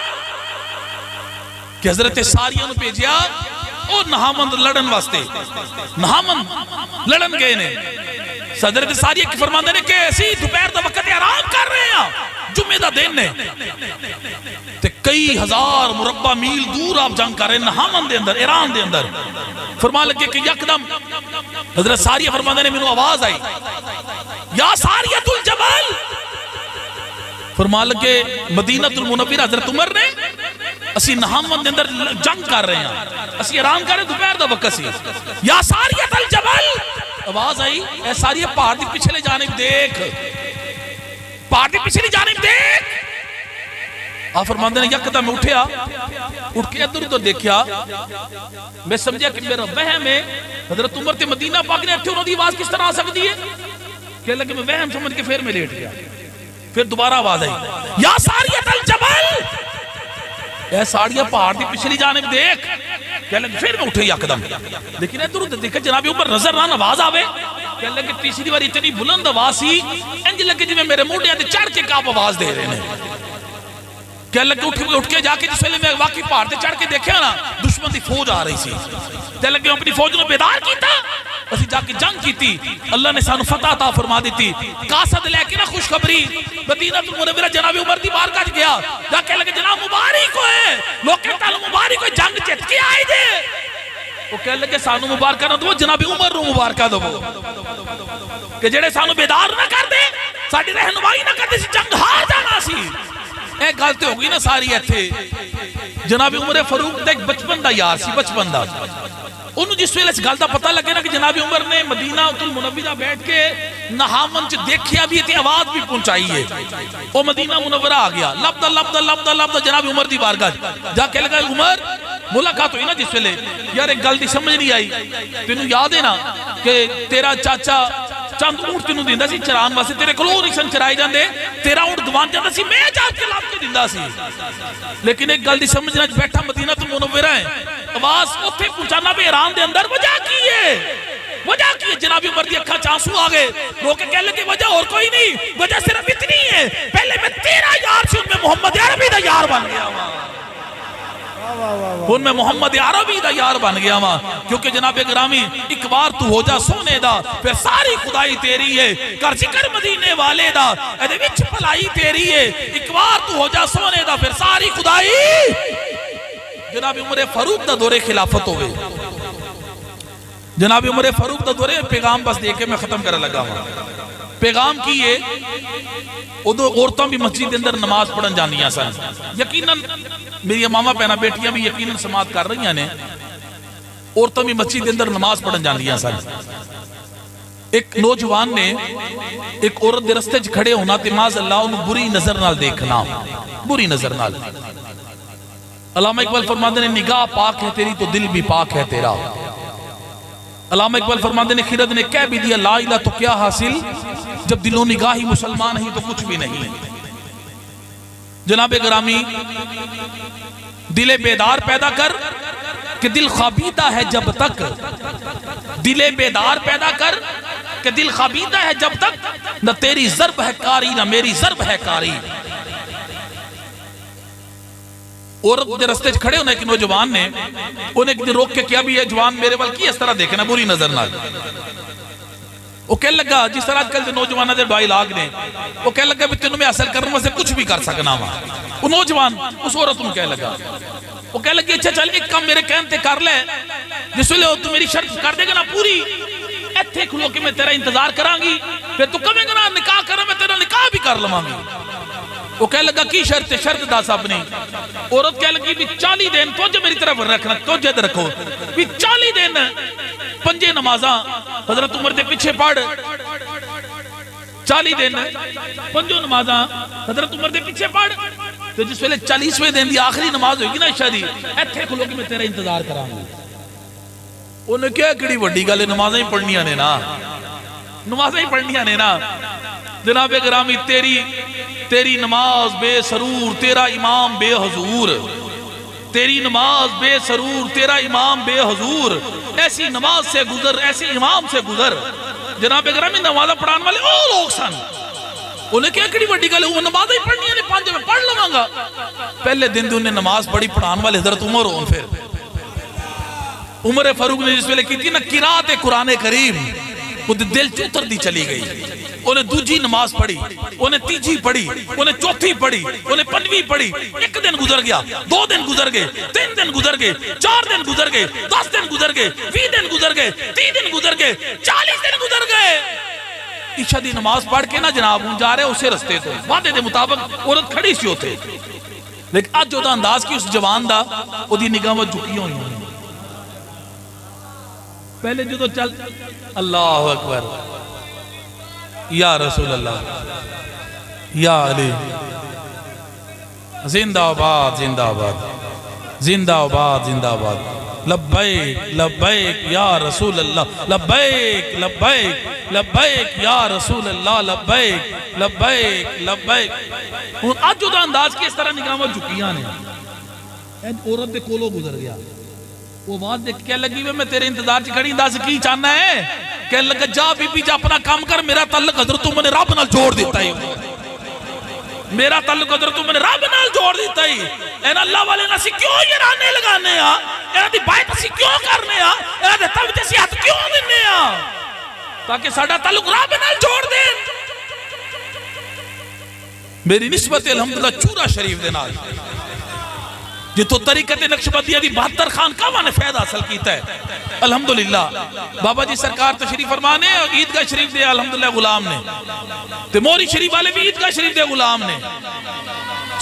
کہ حضرت ساریہ نے پیجیا او نہامند لڑن واسطے نہامند لڑن گئے نے حضرت ساریہ کی فرمان دینے کہ ایسی دوپہر دا وقت آرام کر رہے ہیں جمعہ دا دن نے تے کئی ہزار مربع میل دور آپ جنگ کر رہے ہیں نہامند دے اندر ایران دے اندر فرمان لگے کہ یکدم حضرت ساریہ فرمان دینے میں آواز آئی یا ساریت الجبل فرمان لگے مدینہ المنورہ حضرت عمر نے اسی نہامند دے اندر جنگ کر رہے ہیں اسی آرام کر رہے ہیں دوپہر دا وقت سی یا ساریت الجبل آواز آئی اے ساری پہاڑ دی پچھلے جانب دیکھ پہاڑ دی پچھلی جانب دیکھ آپ فرماندے نے یکدم میں اٹھیا اٹھ کے ادھر ادھر دیکھیا میں سمجھا کہ میرا وہم ہے حضرت عمر تے مدینہ پاک نے انہوں دی آواز کس طرح آ سکتی ہے کہ لگے میں وہم سمجھ کے پھر میں لیٹ گیا پھر دوبارہ آواز آئی یا ساریت الجبل اے ساڑیاں پہاڑ دی پچھلی جانب دیکھ کہہ لگے پھر میں اٹھے یکدم لیکن ادھر ادھر دیکھا جناب عمر نظر نہ آواز آوے کہہ لگے تیسری بار اتنی بلند آواز سی انج لگے جی میں میرے موڈے تے چڑھ کے کاپ آواز دے رہے ہیں کہہ لگے اٹھ کے جا کے جس ویلے میں واقعی پہاڑ تے چڑھ کے دیکھا نا دشمن دی فوج آ رہی سی کہہ لگے اپنی فوج نے بیدار کیتا اسی جا کے جنگ کیتی اللہ نے سانو فتح عطا فرما دیتی قاصد لے کے نا خوشخبری مدینہ المنورہ جناب عمر دی بارگاہ گیا جا کے لگے جناب مبارک ہوئے لوگ کہتا ہے مبارک ہوئے جنگ جت کے آئے دے وہ کہہ لگے سانو مبارکہ نہ دو جناب عمر نو مبارکہ دو کہ جڑے سانو بیدار نہ کر دے ساڑی رہنمائی نہ کر دے سی جنگ ہار جانا سی ایک غلطی ہو گئی نا ساری ایتھے جناب عمر فاروق ایک بچپن دا یار سی بچپن دا انہوں جس ویلے اس گل دا پتہ لگے نا کہ جناب عمر نے مدینہ المنورہ بیٹھ کے نہامند چ دیکھیا بھی تھی آواز بھی پہنچائی ہے وہ مدینہ منورہ آ گیا لبدا لبدا لبدا لبدا جناب عمر دی بارگاہ جا کے لگا عمر ملاقات ہوئی نا جس ویلے یار ایک گل دی سمجھ نہیں آئی تینوں یاد ہے نا کہ تیرا چاچا چند اونٹ تینوں دیندا سی چران واسطے تیرے کولوں نہیں سن چرائے جاندے تیرا اونٹ گوان جاندا سی میں جا کے لاب کے دیندا سی لیکن ایک گل دی سمجھنا بیٹھا مدینہ المنورہ ہے آواز اوتھے پہنچانا بھی ایران دے اندر وجہ کی ہے جناب عمر دی اکھاں چانسو آ گئے لوگ کہنے لگے وجہ اور کوئی نہیں وجہ صرف اتنی ہے پہلے میں تیرا یار سی ان میں محمد عربی دا یار بن گیا ان میں محمد عربی دا یار بن گیا ماں کیونکہ جناب گرامی ایک بار تو ہو جا سونے دا پھر ساری خدائی تیری ہے کر ذکر مدینے والے دا ایدے وچ پلائی تیری ہے ایک بار تو ہو جا سونے دا پھر ساری خدائی جناب عمر فاروق دا دور خلافت ہوئے جناب عمر فاروق دا دور پیغام بس دے کے میں ختم کرنے لگا ہوں پیغام کی ہے ادھو عورتوں بھی مسجد کے اندر نماز پڑھن جانیاں سن یقیناً میری ماما پہنا بیٹیاں بھی یقیناً سماعت کر رہی ہیں عورتاں بھی مسجد کے اندر نماز پڑھن جاندیاں سن. ایک نوجوان نے ایک عورت دے رستے چ کھڑے ہونا تے معاذ اللہ انہوں بری نظر نال دیکھنا, بری نظر نال. علامہ اقبال فرماتے ہیں نگاہ پاک ہے تیری تو دل بھی پاک ہے تیرا. علامہ اقبال فرماتے ہیں خرد نے کہہ بھی دیا لا الہ تو کیا حاصل, جب دل و نگاہ ہی مسلمان ہی تو کچھ بھی نہیں. جناب گرامی, دل بیدار پیدا کر کہ دل خوابیدہ ہے جب تک, دل بیدار پیدا کر کہ دل خوابیدہ ہے جب تک, نہ تیری ضرب ہے کاری نہ میری ضرب ہے کاری. عورت دے رستے کھڑے ہونے ایک نوجوان نے انہیں ایک دن روک کے کیا بھی ہے جوان میرے وال کی اس طرح دیکھنا بری نظر نہ. وہ کہنے لگا جس طرح آج کل دے نوجوانہ دے ڈوائی لاگ نے, وہ کہنے لگا بھی تینوں میں حاصل کرنے سے کچھ بھی کر سکنا ہوا. وہ نوجوان اس عورت انہوں کہنے لگا, وہ کہنے لگی اچھا چل ایک کام میرے کہنے تے کر لے, جس لئے تو میری شرط کر دے گا نا پوری, ایتھے کھلو کہ میں تیرا انتظار کران گی, پھر تو کمیں گا نا نکاح کرنا میں تیرا نکاح بھی کر لوں گی. وہ کہنے لگا کی شرط ہے, شرط دا صاحب نہیں. عورت کہنے لگی بھی 40 دن توجہ میری طرف رکھنا, توجہ رکھو بھی 40 دن 5 نمازاں حضرت عمر دے پیچھے پڑھ, 40 دن 5 نمازاں حضرت عمر دے پیچھے پڑھ, تو جس ویلے 40ویں دن دی آخری نماز ہوگی نا عشاء دی, ایتھے کھلو کہ میں تیرا انتظار کران گا. انہیں کیا کڑی وڈی گل, نمازیں ہی پڑھنیاں نے نا, نمازیں ہی پڑھنیاں نے نا. جناب گرامی تیری نماز بے سرور تیرا امام بے حضور, تیری نماز بے سرور تیرا امام بے حضور, ایسی نماز سے گزر ایسی امام سے گزر. جناب گرامی نمازہ پڑھان والے او لوگ سن, انہیں کیا کڑی بڑی گل, وہ نمازیں ہی پڑھنی ہے 5 میں پڑھ لوں گا. پہلے دن دے انہیں نماز پڑھی پڑھان والے حضرت عمر ہوں. پھر عمر فاروق نے جس ویلے کی تھی نا قرات قرآن کریم, وہ دل چوتر دی چلی گئی. انہیں دوجی نماز پڑھی, انہیں تیجی پڑھی, انہیں چوتھی پڑھی, انہیں 5ویں پڑھی. 1 دن گزر گیا, 2 دن گزر گئے, 3 دن گزر گئے, 4 دن گزر گئے, 10 دن گزر گئے, 20 دن گزر گئے, 30 دن گزر گئے, 40 دن گزر گئے. عشاء دی نماز پڑھ کے نا جناب ہوں جا رہے اسے رستے تو وعدے دے مطابق عورت کھڑی سی ہوتے, لیکن آج جو دا انداز کی اس جوان دا وہ دی نگاہ میں جھکی ہوئی ہیں. پہلے جو تو چل اللہ اکبر یا رسول اللہ یا علی, زندہ آباد زندہ آباد زندہ آباد زندہ آباد, لبیک لبیک یا رسول اللہ, لبیک لبیک لبیک یا رسول اللہ, لبیک لبیک لبیک. آج جو دا انداز کی اس طرح نگاہ میں جھکیاں نے, عورت دے کولو گزر گیا. وہ بات دیکھ کہہ لگی میں تیرے انتظار چ کھڑی, انداز کی چاہنا ہے, کہہ لگا جا بی بی جا اپنا کام کر, میرا تعلق حضرت عمر نے رب نال جوڑ دیتا ہے, میرا تعلق حضرت عمر نے رب نال جوڑ دیتا ہے. این اللہ والے ناسی کیوں یہ رانے لگانے ہاں, اینا دی بائت اسی کیوں کرنے ہاں, اینا دی توجہ اسی ہاتھ کیوں دینے ہاں, تاکہ ساڑھا تعلق رب نال جوڑ دے. میری نسبت الحمدللہ چورا شریف دے نال جتو طریقت نقشبندیہ دی 72 خانقاہاں نے فائدہ حاصل کیتا ہے الحمدللہ. بابا جی سرکار تشریف فرمانے عیدگاہ شریف دے الحمدللہ غلام نے, تے موری شریف والے بھی عیدگاہ شریف دے غلام نے.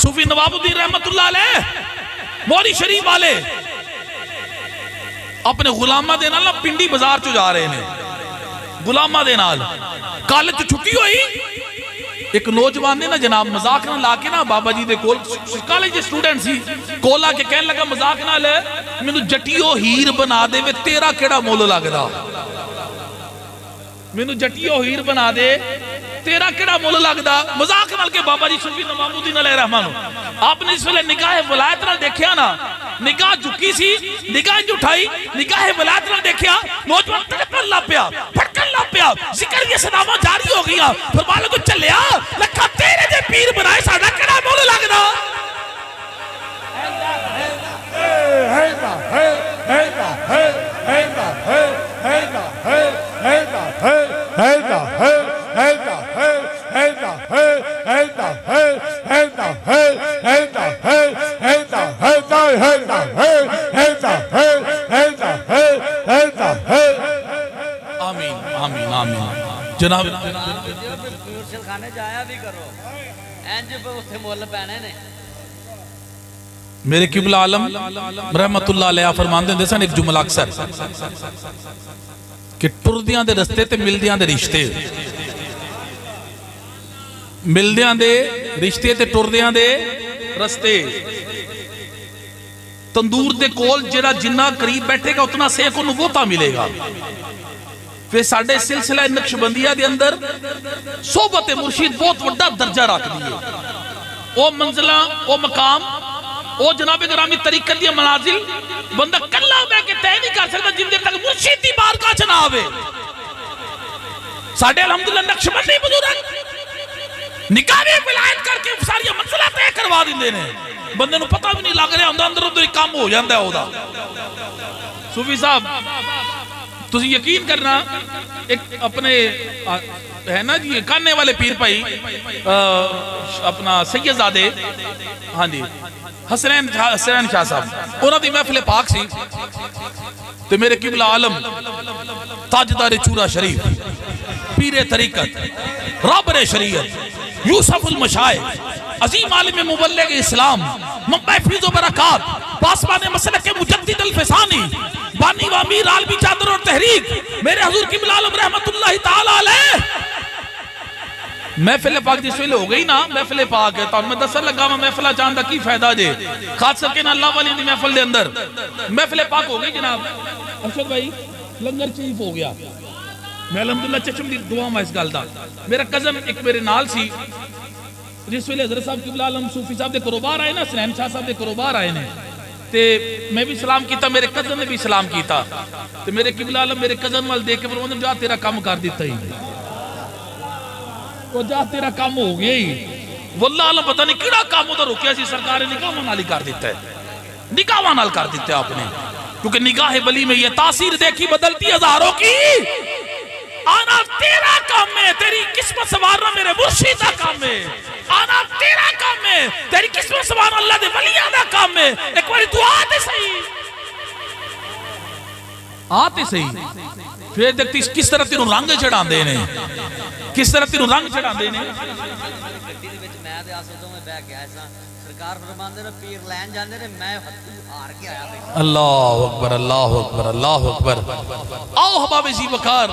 صوفی نواب الدین رحمت اللہ علیہ موری شریف والے اپنے غلامہ دے نال پنڈی بازار چو جا رہے ہیں, غلامہ دے نال کالج چو چھٹی ہوئی. ایک نوجوان نے نا جناب مذاق نہ لا کے نا بابا جی دے کول, کالج دے سٹوڈنٹ سی, کول آ کے کہنے لگا مذاق نہ لے میں نو جٹیو ہیر بنا دے وے تیرا کیڑا مول لگدا, میں نو جٹیو ہیر بنا دے تیرا کیڑا مول لگدا. مذاق نال کے بابا جی صوفی نواب الدین علیہ رحمان آپ نے اس ویلے نگاہ ولایت نال دیکھیا نا, نگاہ جھکی سی, نگاہ جو اٹھائی, نگاہ ولایت نال دیکھیا, نوجوان تڑپن لا پیا, پھٹکن لا پیا, ذکر یہ صداواں جاری ہو گیا. فرمایا تو چلیا لکھا تیرے دے پیر بنائے ساڈا کیڑا مول لگدا. آمین آمین آمین. جناب خانے جایا بھی کرو, اینج پہ اتھے مول پینے نے. میرے قبلہ عالم رحمت اللہ علیہ فرماندے ہیں سن ایک جملہ اکثر کہ ٹردیاں دے رستے تے ملدیاں دے رشتے، ملدیاں دے رشتے تے ٹردیاں دے رستے، تندور دے کول جڑا جنہ قریب بیٹھے گا اتنا سیک انہوں ووتا ملے گا۔ پھر ساڑھے سلسلہ نقشبندیہ دے اندر صحبت مرشید بہت وڈا درجہ رکھ دیئے، او منزلہ او مقام او جناب گرامی طریقت دیا منازل بندہ کلہ میں کہ تیہ نہیں کر سکتا جن دیر تک مرشید دی بارگاہ چ نہ آوے۔ ساڑھے الحمدللہ نقشبندی بزرگ نکاح ولایت کر کے ساری منزلہ طے کروا دیندے نے، بندے نو پتہ بھی نہیں لگ رہا اندر اندر کام ہو جاندہ ہے ہودا۔ صوفی صاحب تسی یقین کرنا ایک اپنے ہے نا جی کاننے والے پیر بھائی اپنا سید زادے ہاں جی حسنین شاہ صاحب انہوں دی محفل پاک سی تو میرے قبلہ عالم تاجدار چورا شریف پیر طریقت رابر شریعت یوسف المشائخ عظیم عالم مبلغ اسلام منبع فیض و برکات پاسبان مسلک مجدد الفسانی بانی و امیر عالمی چادر اور تحریک میرے حضور قبلہ عالم رحمت اللہ تعالی علیہ محفل پاک جس ویلے ہو گئی نا محفل پاک ہے تو میں دسر لگا میں محفلہ چاندہ کی فائدہ جے خاص کر کے نا اللہ والی دی محفل دے اندر محفل پاک ہو گئی جناب ارشد بھائی لنگر چیف ہو گیا میں الحمدللہ چشم دی دعا میں اس گل دا میرا کزن ایک میرے نال سی جس ویلے حضرت صاحب قبلہ عالم صوفی صاحب دے کروبار آئے نا حسنین شاہ صاحب دے کروبار آئے نے تے میں بھی سلام کیتا میرے کزن نے بھی سلام کیتا تے میرے قبلہ عالم میرے کزن وال دیکھ کے فرماتے جا تیرا کام کر دیتا ہی وہ جا تیرا کام ہو گیا ہی واللہ عالم پتہ نہیں کیڑا کام ادھر رکیا سی سرکار نکاح نال کر دیتا ہے نکاح نال کر دیتا ہے آپ نے کیونکہ نگاہ بلی میں یہ تاثیر دیکھی بدلتی ہزاروں کی آنا تیرا کام ہے تیری قسمت سوارنا میرے مرشد کا کام ہے آنا تیرا کام ہے تیری قسمت سوارنا اللہ دے ولیاں دا کام ہے ایک باری تو آتے صحیح آتے صحیح پھر دیکھتی کس طرح تیروں رنگ چڑھان دے نے کس طرح تیروں رنگ چڑھان دے نے اللہ اکبر اللہ اکبر اللہ اکبر آؤ حباب زی وقار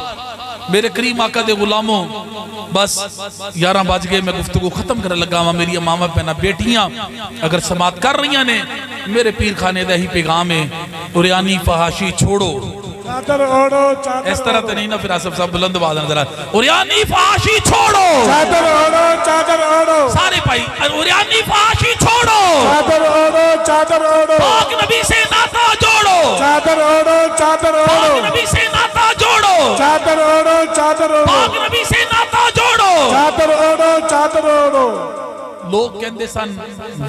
میرے کریم آقا دے غلاموں بس 11 بج گئے میں گفتگو ختم کر لگا ہوں میری امامہ پہنا بیٹیاں اگر سماعت کر رہی ہیں میرے پیر خانے دہ ہی پیغام ہے اوریانی فحاشی چھوڑو چادر اوڑو اس طرح تے نہیں نا پھر آصف صاحب بلند آواز نظر اوریانی فحاشی چھوڑو چادر اوڑو سارے بھائی اوریانی فحاشی چھوڑو چادر اوڑو پاک نبی سے ناتا جوڑو چادر اوڑو پاک نبی سے ناتا جوڑو چادر اوڑو پاک نبی سے ناتا جوڑو چادر اوڑو لوگ کہندے سن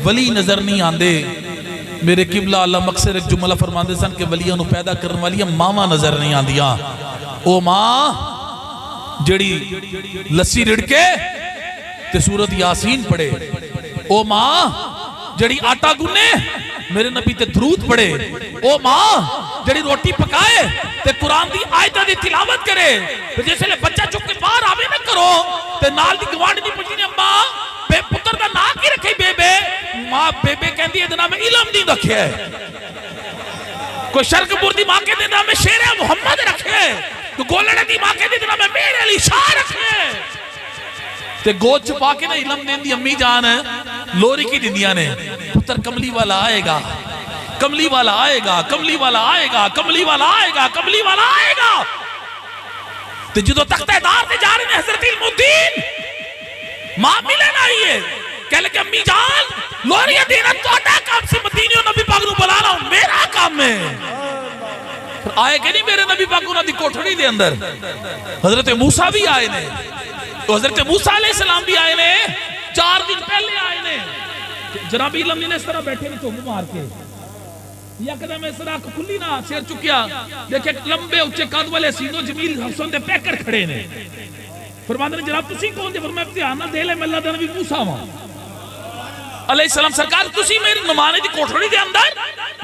ولی نظر نہیں آندے میرے قبلہ اللہ مقصر ایک جملہ فرماندے سن کہ ولیاں نو پیدا کرنے والیاں ماما نظر نہیں آندیاں او ماں جڑی لسی رڑکے تے سورت یاسین پڑھے او ماں جڑی آٹا گنے میرے نبی تے درود پڑھے او ماں جڑی روٹی پکائے تے قرآن دی آیتہ دی تلاوت کرے جیسے لے بچہ چک کے باہر آوے نہ کرو تے نال دی گوانڈ دی پوچھنی ماں بے پتر دا نا کی رکھے بے بے ماں بے بے کہندی ہے دنا میں علم دی رکھے ہے کوئی شرک پور دی ماں کے دنا میں شیر محمد رکھے تو گولڑے دی ماں کے دنا میں میرے علی شاہ رکھے تے گود چھپا کے نا علم دین دی امی جان ہے لوری کی دنیا نے پتر کملی والا آئے گا کملی والا آئے گا کملی والا آئے گا کملی والا آئے گا کملی والا آئے گا تے جدو تختہ دار تے جا رہے ہیں حضرت الدین ماں ملے نہ آئیے کہہ لے کہ امی جان لوریہ دینا تو آٹا کام سے مدینی و نبی پاک نو بلا رہا ہوں میرا کام ہے آئے کہ نہیں میرے نبی پاک انہوں دی کوٹھڑی دے اندر حضرت موسیٰ بھی آئے نے تو حضرت موسیٰ علیہ السلام بھی آئے نے 4 دن پہلے آئے نے جناب علم نے اس طرح بیٹھے نے چوب مار کے یا قدم اس طرح کھلی نہ سیر چکیا دیکھیں لمبے اچھے قد والے سینو جمیل حسن دے پیکر کھڑے نے فرماتے ہیں جناب تسی کون دے فرمایا امتحان نہ دے لے میں اللہ دے نبی موسیٰ ہوں علیہ السلام سرکار تسی میری نمانے دی کوٹھڑی دے اندر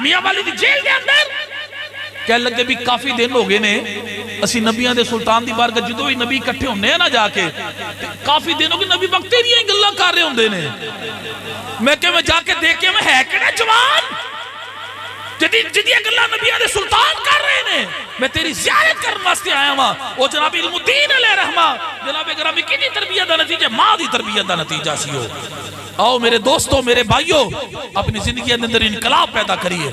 میاں والی دی جیل دے اندر کہہ لگے بھی کافی دن ہو گئے نے اسی نبیاں دے سلطان دی بارگاہ جدوں ہی نبی اکٹھے ہوندے ہیں نا جا کے کافی دنوں کی نبی وقت تیریاں ہی گلاں کر رہے ہوندے نے میں کہ میں جا کے دیکھ کے میں ہے کہڑا جوان جدیاں گلاں نبیاں دے سلطان کر رہے نے میں تیری زیارت کرنے واسطے آیا ہاں وہ جناب علم الدین علیہ رحمہ جناب گرامی کی تربیت دا نتیجہ ماں دی تربیت دا نتیجہ سی ہو آؤ میرے دوستوں میرے بھائیوں اپنی زندگی اندر انقلاب پیدا کریے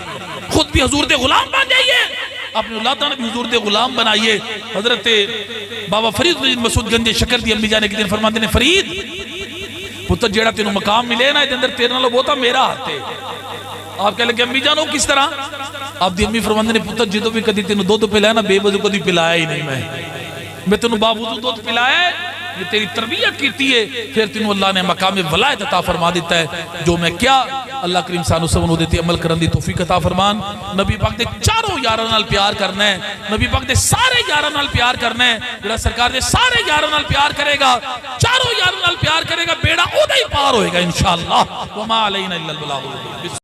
خود بھی حضور دے غلام بن جائیے اپنے اولاداں نے بھی حضور دے غلام بنائیے حضرت بابا فرید مسعود گنج شکر دی امی جانے کے دن فرماتے ہیں فرید پتر جیڑا تینوں مقام ملے نا اندر تیرے نالوں بہتا میرا ہاتھ ہے آپ کہہ لگے امی جانو کس طرح آپ دی امی فرماتے ہیں پتر جدو بھی کدی تینوں دودھ پلایا نا بے وضو کدی پلایا ہی نہیں میں تینوں باوضو دودھ پلایا ہے یہ تیری تربیت کیتی ہے پھر تینوں اللہ نے مقام ولایت عطا فرما دیتا ہے جو میں کیا اللہ کریم سانو سبنو دیتی عمل کرن دی توفیق عطا فرمان نبی پاک دے چاروں یاراں نال پیار کرنا ہے نبی پاک دے سارے یاراں نال پیار کرنا ہے جڑا سرکار دے سارے یاراں نال پیار کرے گا چاروں یاراں نال پیار کرے گا بیڑا او دا ہی پار ہوئے گا انشاءاللہ وما علینا الا البلاغ